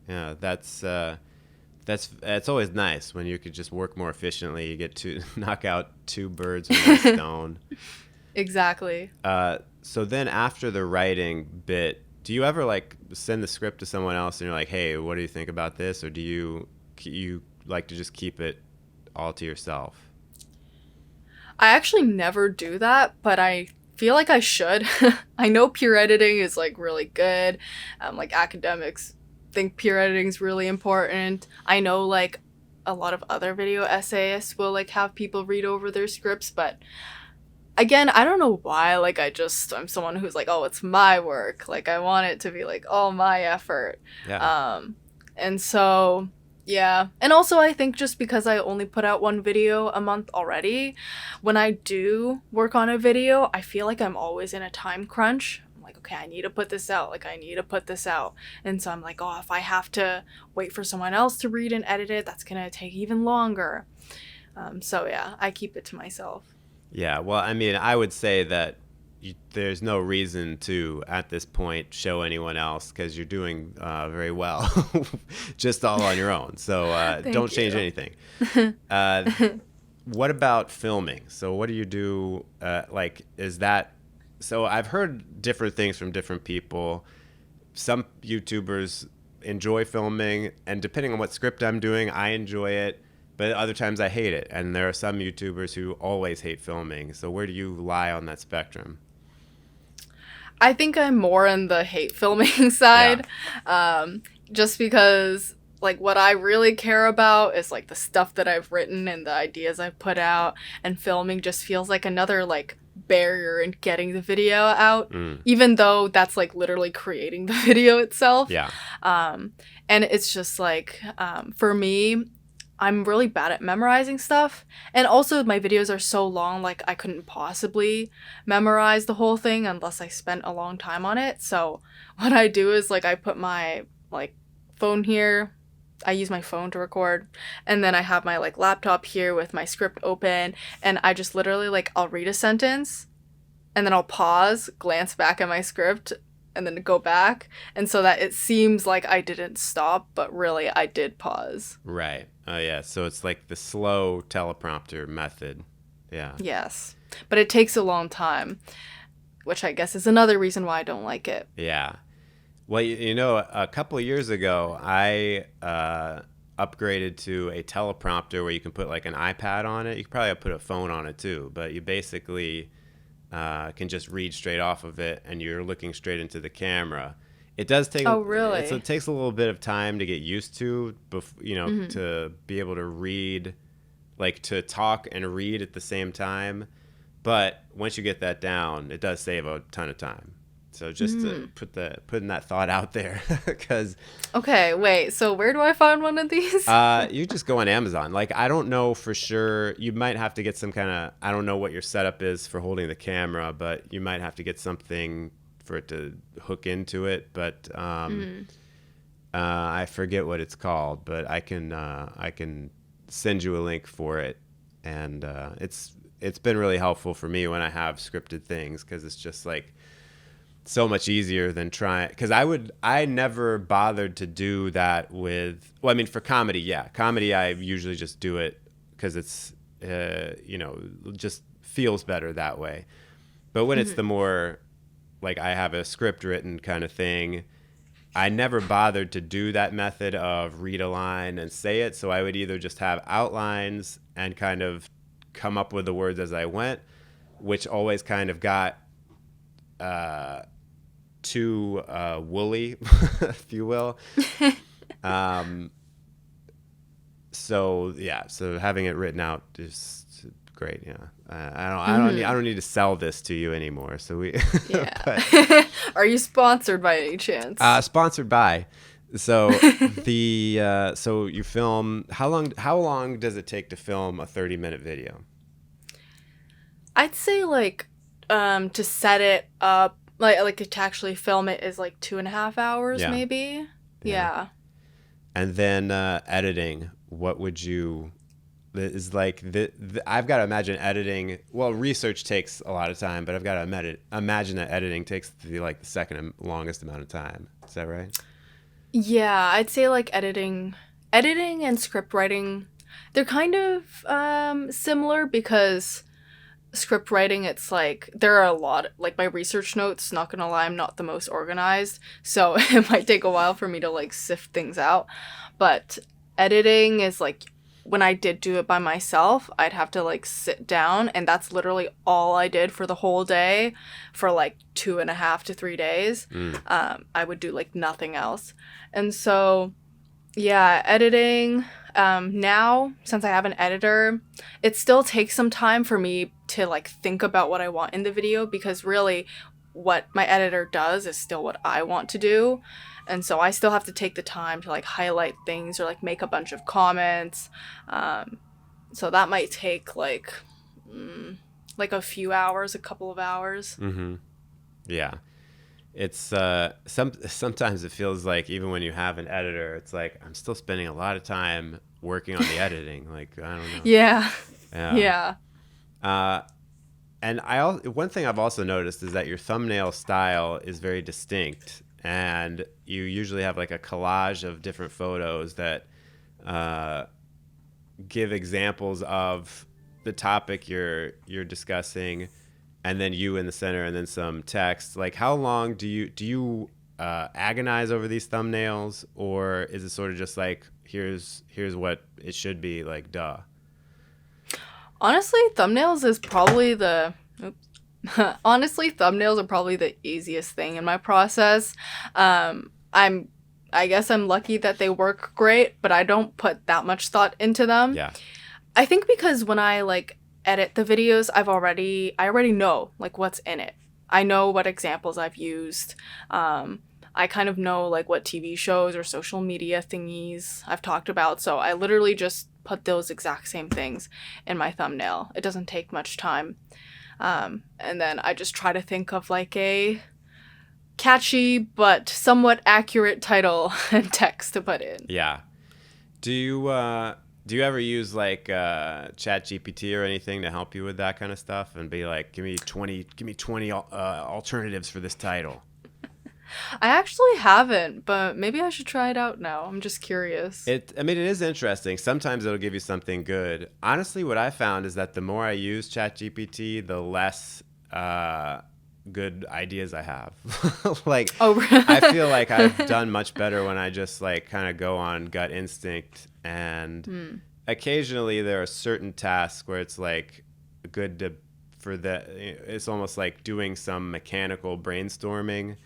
Yeah. That's always nice when you could just work more efficiently. You get to knock out 2 birds with one stone. Exactly. So then after the writing bit, do you ever like send the script to someone else and you're like, hey, what do you think about this? Or do you like to just keep it all to yourself? I actually never do that, but I feel like I should. I know peer editing is like really good. Like academics think peer editing is really important. I know like a lot of other video essayists will like have people read over their scripts, but again, I don't know why. Like, I'm someone who's like, oh, it's my work. Like, I want it to be like all my effort. Yeah. And so, yeah. And also, I think just because I only put out one video a month already, when I do work on a video, I feel like I'm always in a time crunch. I'm like, okay, I need to put this out. Like, I need to put this out. And so I'm like, oh, if I have to wait for someone else to read and edit it, that's going to take even longer. So, yeah, I keep it to myself. Yeah, well, I mean, I would say that there's no reason to, at this point, show anyone else because you're doing very well, just all on your own. So don't change anything. What about filming? So what do you do? Is that... So I've heard different things from different people. Some YouTubers enjoy filming, and depending on what script I'm doing, I enjoy it. But other times I hate it. And there are some YouTubers who always hate filming. So where do you lie on that spectrum? I think I'm more in the hate filming side. Yeah. Just because like what I really care about is like the stuff that I've written and the ideas I've put out, and filming just feels like another like barrier in getting the video out, even though that's like literally creating the video itself. Yeah. And it's just like for me, I'm really bad at memorizing stuff. And also my videos are so long, like I couldn't possibly memorize the whole thing unless I spent a long time on it. So what I do is like I put my like phone here. I use my phone to record, and then I have my like laptop here with my script open, and I just literally like I'll read a sentence and then I'll pause, glance back at my script, and then go back, and so that it seems like I didn't stop, but really I did pause. Right. Oh, yeah. So it's like the slow teleprompter method. Yeah. Yes. But it takes a long time, which I guess is another reason why I don't like it. Yeah. Well, you know, a couple of years ago, I upgraded to a teleprompter where you can put like an iPad on it. You could probably put a phone on it too, but you basically can just read straight off of it, and you're looking straight into the camera. It does take. Oh, really? So it takes a little bit of time to get used to, to be able to read, like to talk and read at the same time. But once you get that down, it does save a ton of time. So just to putting that thought out there, because. Okay, wait. So where do I find one of these? You just go on Amazon. Like, I don't know for sure. You might have to get some kind of. I don't know what your setup is for holding the camera, but you might have to get something for it to hook into it. But I forget what it's called. But I can send you a link for it, and it's been really helpful for me when I have scripted things, because it's just like. So much easier than trying, because I never bothered to do that with, well, I mean, for comedy, yeah. Comedy, I usually just do it because it's, just feels better that way. But when it's the more, like I have a script written kind of thing, I never bothered to do that method of read a line and say it. So I would either just have outlines and kind of come up with the words as I went, which always kind of got, too woolly, if you will. So having it written out is great. Yeah, I don't need to sell this to you anymore. So we. Yeah. Are you sponsored by any chance? Sponsored by. So so you film. How long does it take to film a 30-minute video? I'd say like to set it up. Like to actually film it is like 2.5 hours, maybe. Yeah. And then editing. What would you? Is like I've got to imagine editing. Well, research takes a lot of time, but I've got to imagine that editing takes the second longest amount of time. Is that right? Yeah, I'd say like editing and script writing, they're kind of similar, because. Script writing, it's like there are a lot, like my research notes, not gonna lie, I'm not the most organized, so it might take a while for me to like sift things out. But editing is like, when I did do it by myself, I'd have to like sit down, and that's literally all I did for the whole day for like 2.5 to 3 days. I would do like nothing else. And so yeah, editing, Now, since I have an editor, it still takes some time for me to like think about what I want in the video, because really what my editor does is still what I want to do. And so I still have to take the time to like highlight things or like make a bunch of comments. Um, so that might take like a few hours, a couple of hours. Mm-hmm. Yeah. It's sometimes it feels like even when you have an editor, it's like I'm still spending a lot of time working on the editing. Like, I don't know. Yeah. Yeah. Yeah. Uh, and one thing I've also noticed is that your thumbnail style is very distinct, and you usually have like a collage of different photos that uh, give examples of the topic you're discussing, and then you in the center, and then some text. Like, how long do you agonize over these thumbnails, or is it sort of just like here's what it should be, like, duh? Honestly, thumbnails is probably the honestly, thumbnails are probably the easiest thing in my process. I'm I guess I'm lucky that they work great, but I don't put that much thought into them. Yeah. I think because when I like edit the videos, I already know like what's in it. I know what examples I've used. I kind of know like what TV shows or social media thingies I've talked about, so I literally just put those exact same things in my thumbnail. It doesn't take much time. And then I just try to think of like a catchy but somewhat accurate title and text to put in. Yeah. Do you ever use like Chat GPT or anything to help you with that kind of stuff, and be like, give me 20 alternatives for this title? I actually haven't, but maybe I should try it out now. I'm just curious. I mean, it is interesting. Sometimes it'll give you something good. Honestly, what I found is that the more I use ChatGPT, the less good ideas I have. Like, Oh, I feel like I've done much better when I just like kind of go on gut instinct. And occasionally there are certain tasks where it's like good to, for that. It's almost like doing some mechanical brainstorming.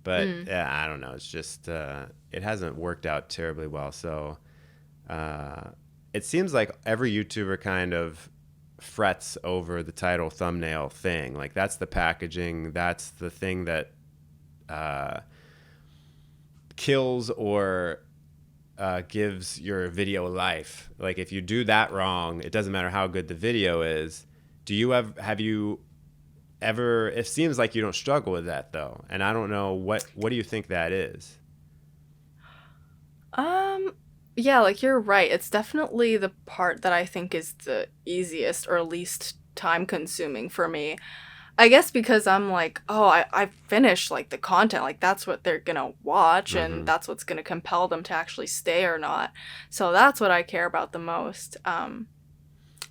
But yeah, I don't know. It's just it hasn't worked out terribly well. So it seems like every YouTuber kind of frets over the title thumbnail thing. Like, that's the packaging. That's the thing that kills or gives your video life. Like, if you do that wrong, it doesn't matter how good the video is. Have you ever, it seems like you don't struggle with that though, and I don't know what do you think that is? yeah, like you're right. It's definitely the part that I think is the easiest or least time consuming for me. I guess because I'm like, oh, I finished like the content, like that's what they're gonna watch, and Mm-hmm. that's what's gonna compel them to actually stay or not. So that's what I care about the most.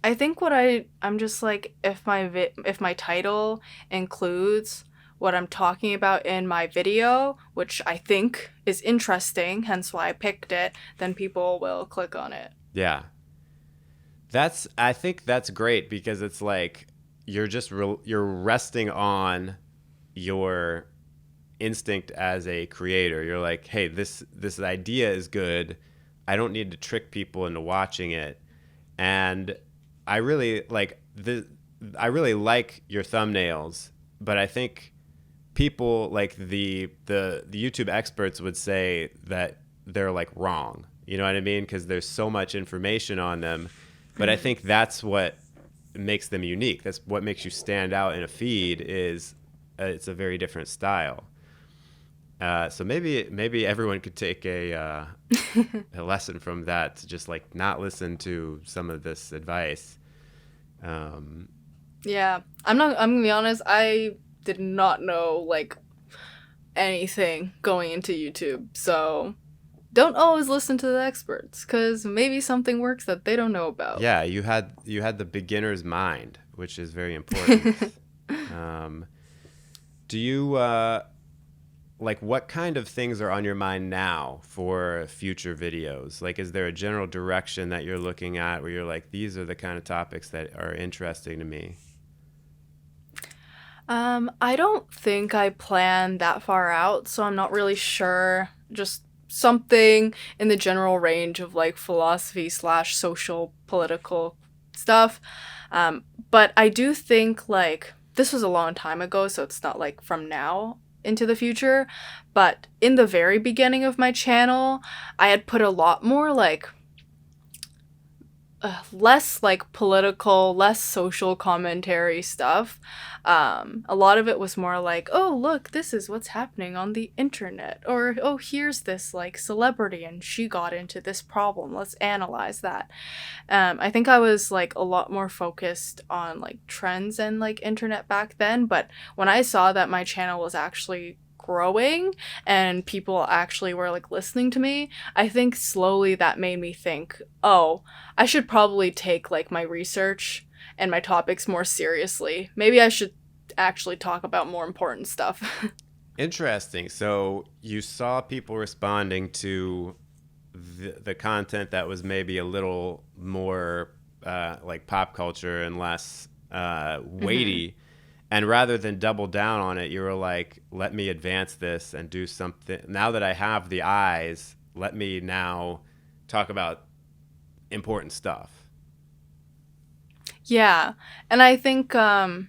I think I'm just like, if my title includes what I'm talking about in my video, which I think is interesting, hence why I picked it, then people will click on it. Yeah, I think that's great, because it's like you're just you're resting on your instinct as a creator. You're like, hey, this idea is good. I don't need to trick people into watching it. And I really like I really like your thumbnails, but I think people like the YouTube experts would say that they're like wrong. You know what I mean? Because there's so much information on them. But I think that's what makes them unique. That's what makes you stand out in a feed, is it's a very different style. So maybe everyone could take a lesson from that, to just like not listen to some of this advice. Yeah, I'm gonna be honest, I did not know like anything going into YouTube, so don't always listen to the experts, because maybe something works that they don't know about. Yeah, you had the beginner's mind, which is very important. Do you like, what kind of things are on your mind now for future videos? Like, is there a general direction that you're looking at where you're like, these are the kind of topics that are interesting to me? I don't think I plan that far out, so I'm not really sure just something in the general range of like philosophy slash social political stuff. But I do think like this was a long time ago, so it's not like from now into the future. But in the very beginning of my channel, I had put a lot more like less like political, less social commentary stuff. A lot of it was more like, oh, look, this is what's happening on the internet. Or, oh, here's this like celebrity and she got into this problem. Let's analyze that. I think I was like a lot more focused on like trends and like internet back then. But when I saw that my channel was actually growing and people actually were like listening to me, I think slowly that made me think, oh, I should probably take like my research and my topics more seriously. Maybe I should actually talk about more important stuff. Interesting. So you saw people responding to the content that was maybe a little more like pop culture and less weighty. And rather than double down on it, you were like, let me advance this and do something. Now that I have the eyes, let me now talk about important stuff. Yeah. And I think and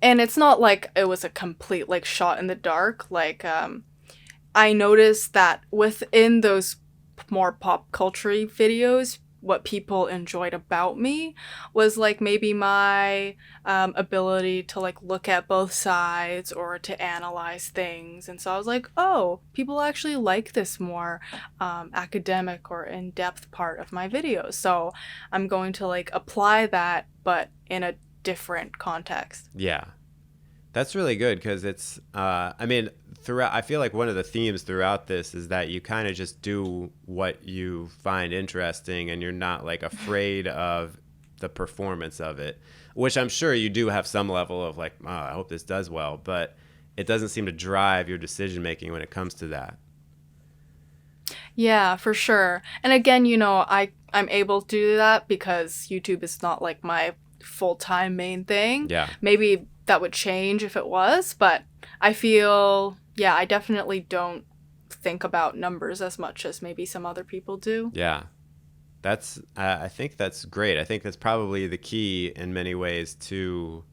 it's not like it was a complete like shot in the dark. Like I noticed that within those more pop culture videos, what people enjoyed about me was like maybe my ability to like look at both sides or to analyze things. And so I was like, oh, people actually like this more academic or in-depth part of my videos. So I'm going to like apply that, but in a different context. Yeah. That's really good because it's, I mean, throughout, I feel like one of the themes throughout this is that you kind of just do what you find interesting and you're not like afraid of the performance of it, which I'm sure you do have some level of like, oh, I hope this does well, but it doesn't seem to drive your decision making when it comes to that. Yeah, for sure. And again, you know, I'm able to do that because YouTube is not like my full-time main thing. Yeah. Maybe that would change if it was, but I feel, yeah, I definitely don't think about numbers as much as maybe some other people do. Yeah. That's, I think that's great. I think that's probably the key in many ways to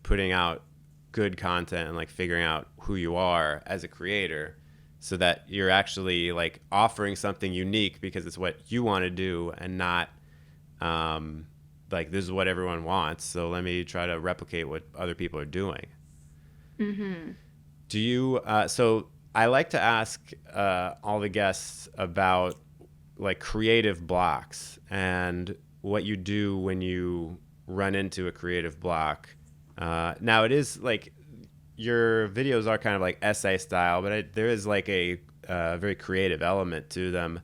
putting out good content and like figuring out who you are as a creator so that you're actually like offering something unique because it's what you want to do and not like this is what everyone wants, so let me try to replicate what other people are doing. Mm-hmm. Do you so I like to ask all the guests about like creative blocks and what you do when you run into a creative block. Now it is like your videos are kind of like essay style, but there is like a very creative element to them.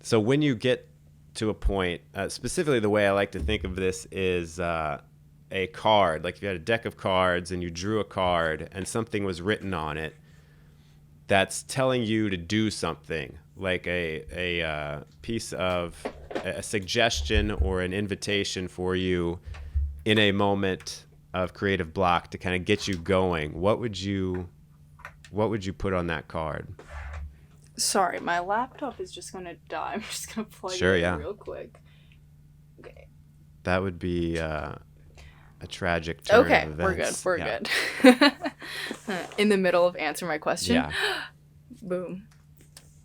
So when you get to a point, specifically the way I like to think of this is a card. Like if you had a deck of cards and you drew a card and something was written on it that's telling you to do something, like a piece of a suggestion or an invitation for you in a moment of creative block to kind of get you going. What would you put on that card? Sorry, my laptop is just going to die. I'm just going to plug it in real quick. Okay. That would be a tragic turn of events. We're good. In the middle of answering my question. Yeah. Boom.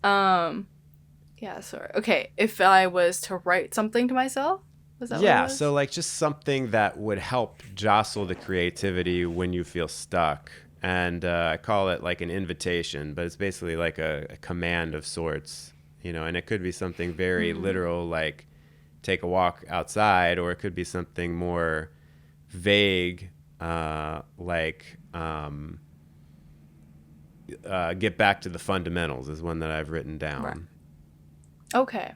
Yeah, sorry. Okay, if I was to write something to myself? Was that what it was? So like just something that would help jostle the creativity when you feel stuck. And I call it like an invitation, but it's basically like a command of sorts, you know, and it could be something very literal, like take a walk outside, or it could be something more vague, like get back to the fundamentals is one that I've written down. Right. Okay.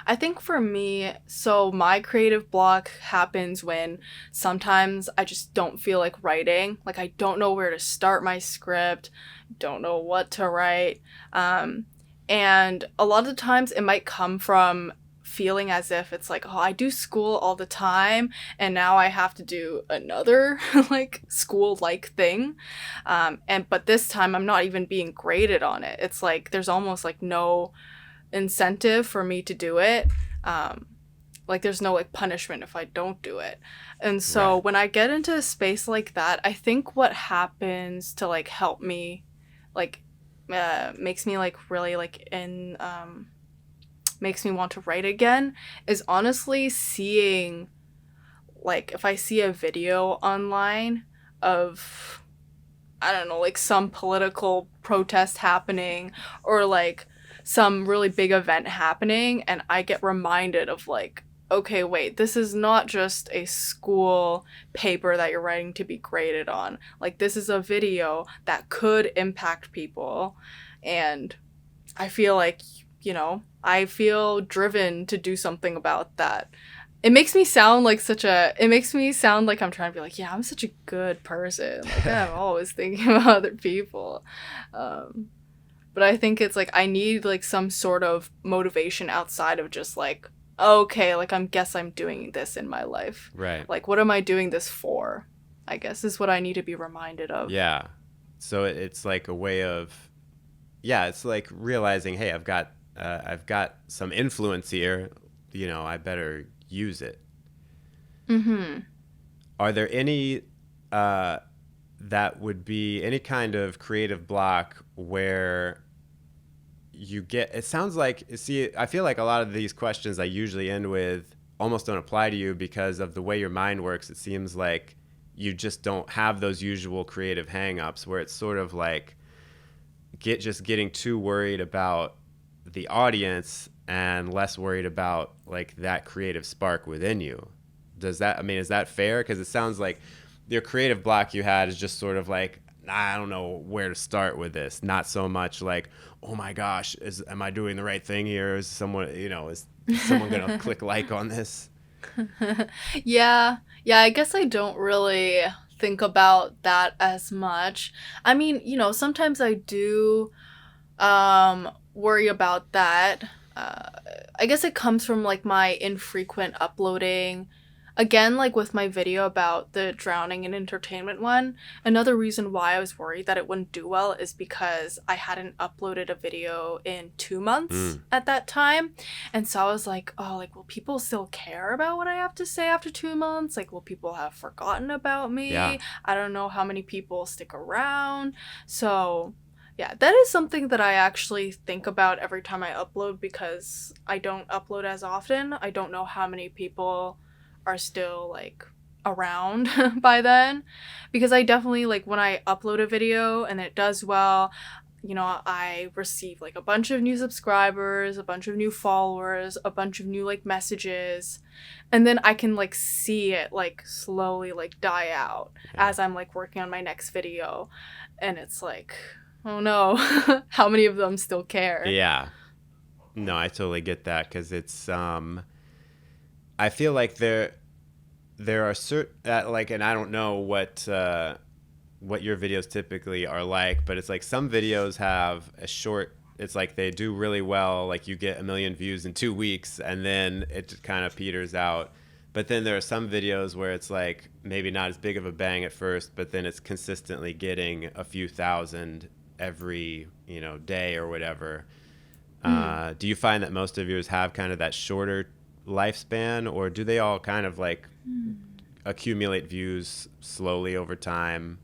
I think for me, so my creative block happens when sometimes I just don't feel like writing. Like I don't know where to start my script, don't know what to write. And a lot of the times it might come from feeling as if it's like, oh, I do school all the time and now I have to do another like school like thing. But this time I'm not even being graded on it. It's like there's almost like no incentive for me to do it. Like there's no like punishment if I don't do it. And so when I get into a space like that, I think what happens to like help me like makes me like really like in makes me want to write again is honestly seeing like if I see a video online of I don't know like some political protest happening or like some really big event happening and I get reminded of like okay, wait, this is not just a school paper that you're writing to be graded on. Like, this is a video that could impact people. And I feel like, you know, I feel driven to do something about that. It makes me sound like it makes me sound like I'm trying to be like, yeah, I'm such a good person. Like, I'm always thinking about other people. But I think it's like, I need like some sort of motivation outside of just like, okay, like I'm doing this in my life. Right. Like, what am I doing this for? I guess is what I need to be reminded of. Yeah. So it's like a way of, yeah, it's like realizing, hey, I've got some influence here. You know, I better use it. Mm-hmm. Are there any that would be any kind of creative block where you get, it sounds like, see, I feel like a lot of these questions I usually end with almost don't apply to you because of the way your mind works. It seems like you just don't have those usual creative hang-ups where it's sort of like getting too worried about the audience and less worried about like that creative spark within you. Is that fair? Because it sounds like your creative block you had is just sort of like, I don't know where to start with this. Not so much like, oh my gosh, am I doing the right thing here? Is someone going to click like on this? Yeah, I guess I don't really think about that as much. I mean, you know, sometimes I do worry about that. I guess it comes from like my infrequent uploading. Again, like with my video about the drowning and entertainment one, another reason why I was worried that it wouldn't do well is because I hadn't uploaded a video in 2 months at that time. And so I was like, oh, like, will people still care about what I have to say after 2 months? Like, will people have forgotten about me? Yeah. I don't know how many people stick around. So yeah, that is something that I actually think about every time I upload because I don't upload as often. I don't know how many people are still like around by then, because I definitely like when I upload a video and it does well, you know, I receive like a bunch of new subscribers, a bunch of new followers, a bunch of new like messages, and then I can like see it like slowly like die out as I'm like working on my next video, and it's like, oh no, how many of them still care? Yeah, no, I totally get that because it's I feel like there are certain like, and I don't know what your videos typically are like, but it's like some videos have a short. It's like they do really well, like you get 1 million views in 2 weeks, and then it just kind of peters out. But then there are some videos where it's like maybe not as big of a bang at first, but then it's consistently getting a few thousand every day or whatever. Do you find that most of yours have kind of that shorter lifespan, or do they all kind of like accumulate views slowly over time?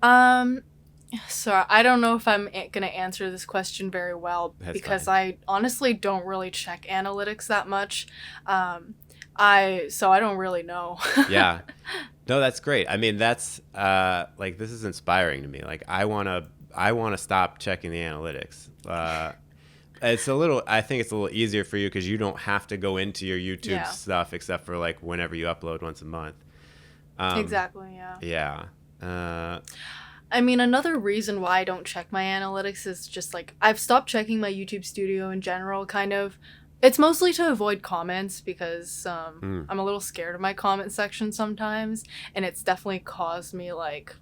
So I don't know if I'm gonna answer this question very well. That's because fine. I honestly don't really check analytics that much. I don't really know. Yeah. No, that's great. I mean, that's like, this is inspiring to me. Like, I want to stop checking the analytics. I think it's a little easier for you because you don't have to go into your YouTube stuff except for like whenever you upload once a month. Exactly. Yeah. Yeah. I mean, another reason why I don't check my analytics is just like I've stopped checking my YouTube studio in general, kind of. It's mostly to avoid comments because I'm a little scared of my comment section sometimes, and it's definitely caused me like,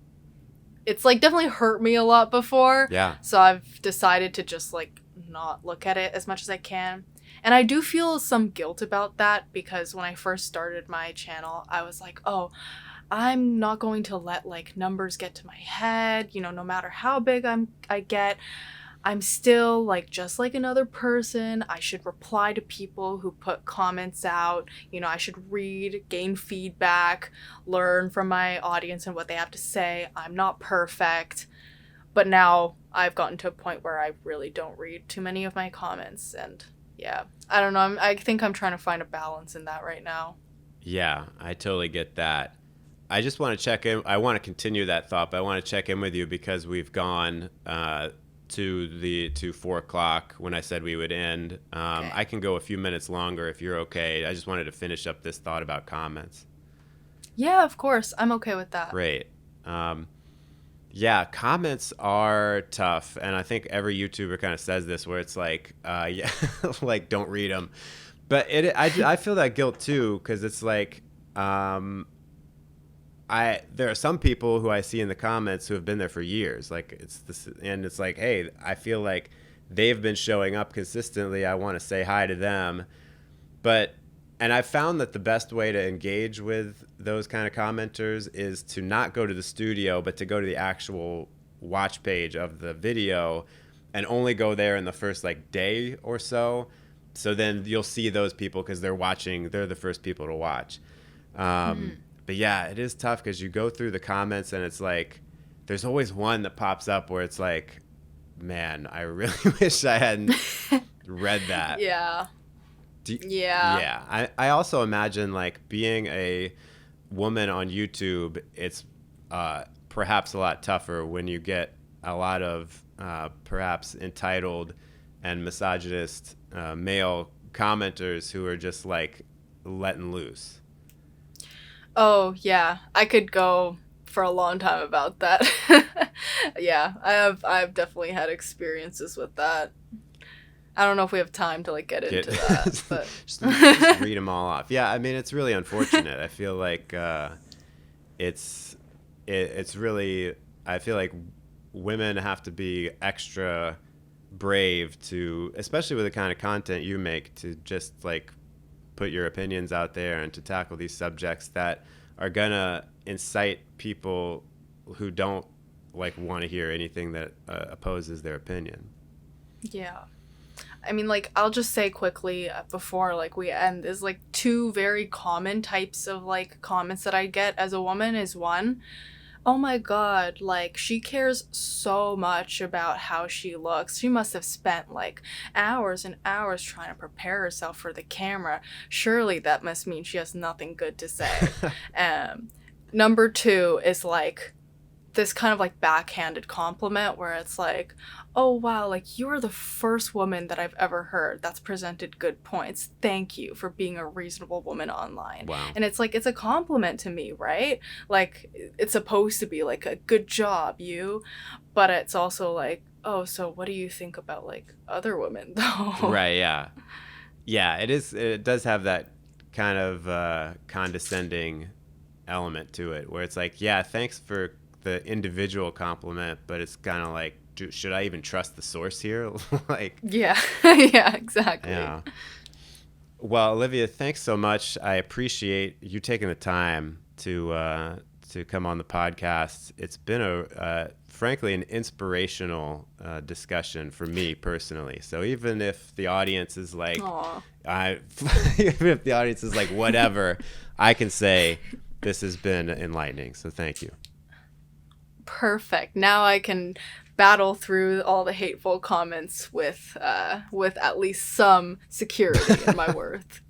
it's like definitely hurt me a lot before. Yeah. So I've decided to just like not look at it as much as I can. And I do feel some guilt about that because when I first started my channel, I was like, oh, I'm not going to let like numbers get to my head, you know, no matter how big I get. I'm still like just like another person. I should reply to people who put comments out. You know, I should read, gain feedback, learn from my audience and what they have to say. I'm not perfect. But now I've gotten to a point where I really don't read too many of my comments. And yeah, I don't know. I think I'm trying to find a balance in that right now. Yeah, I totally get that. I just want to check in. I want to continue that thought, but I want to check in with you because we've gone to 4 o'clock when I said we would end. Okay. I can go a few minutes longer if you're okay. I just wanted to finish up this thought about comments. Yeah, of course. I'm okay with that. Great. Yeah, comments are tough, and I think every YouTuber kind of says this, where it's like, yeah, like don't read them. But I feel that guilt too, because it's like, there are some people who I see in the comments who have been there for years. Like it's like, hey, I feel like they've been showing up consistently. I want to say hi to them, and I've found that the best way to engage with those kind of commenters is to not go to the studio, but to go to the actual watch page of the video and only go there in the first like day or so. So then you'll see those people because they're the first people to watch. But yeah, it is tough because you go through the comments and it's like, there's always one that pops up where it's like, man, I really wish I hadn't read that. Yeah. Yeah. I also imagine like being a woman on YouTube, it's perhaps a lot tougher when you get a lot of perhaps entitled and misogynist male commenters who are just like letting loose. Oh, yeah. I could go for a long time about that. Yeah, I've definitely had experiences with that. I don't know if we have time to like get into that, but just read them all off. Yeah, I mean it's really unfortunate. I feel like it's really, I feel like women have to be extra brave to, especially with the kind of content you make, to just like put your opinions out there and to tackle these subjects that are gonna incite people who don't like want to hear anything that opposes their opinion. yeah. I mean, like, I'll just say quickly before, like, we end, is, like, 2 very common types of, like, comments that I get as a woman is one, oh my god, like, she cares so much about how she looks. She must have spent, like, hours and hours trying to prepare herself for the camera. Surely that must mean she has nothing good to say. Number 2 is, like, this kind of like backhanded compliment where it's like, oh wow, like you are the first woman that I've ever heard that's presented good points. Thank you for being a reasonable woman online. Wow. And it's like, it's a compliment to me, right? Like it's supposed to be like a good job, you, but it's also like, oh, so what do you think about like other women though? Right. Yeah. Yeah. It does have that kind of condescending element to it where it's like, yeah, thanks for the individual compliment, but it's kind of like, should I even trust the source here? Like, yeah. Yeah, exactly. Yeah. Well, Olivia, thanks so much. I appreciate you taking the time to come on the podcast. It's been frankly an inspirational discussion for me personally. So even if the audience is like, even if the audience is like whatever, I can say this has been enlightening. So thank you. Perfect. Now I can battle through all the hateful comments with at least some security in my worth.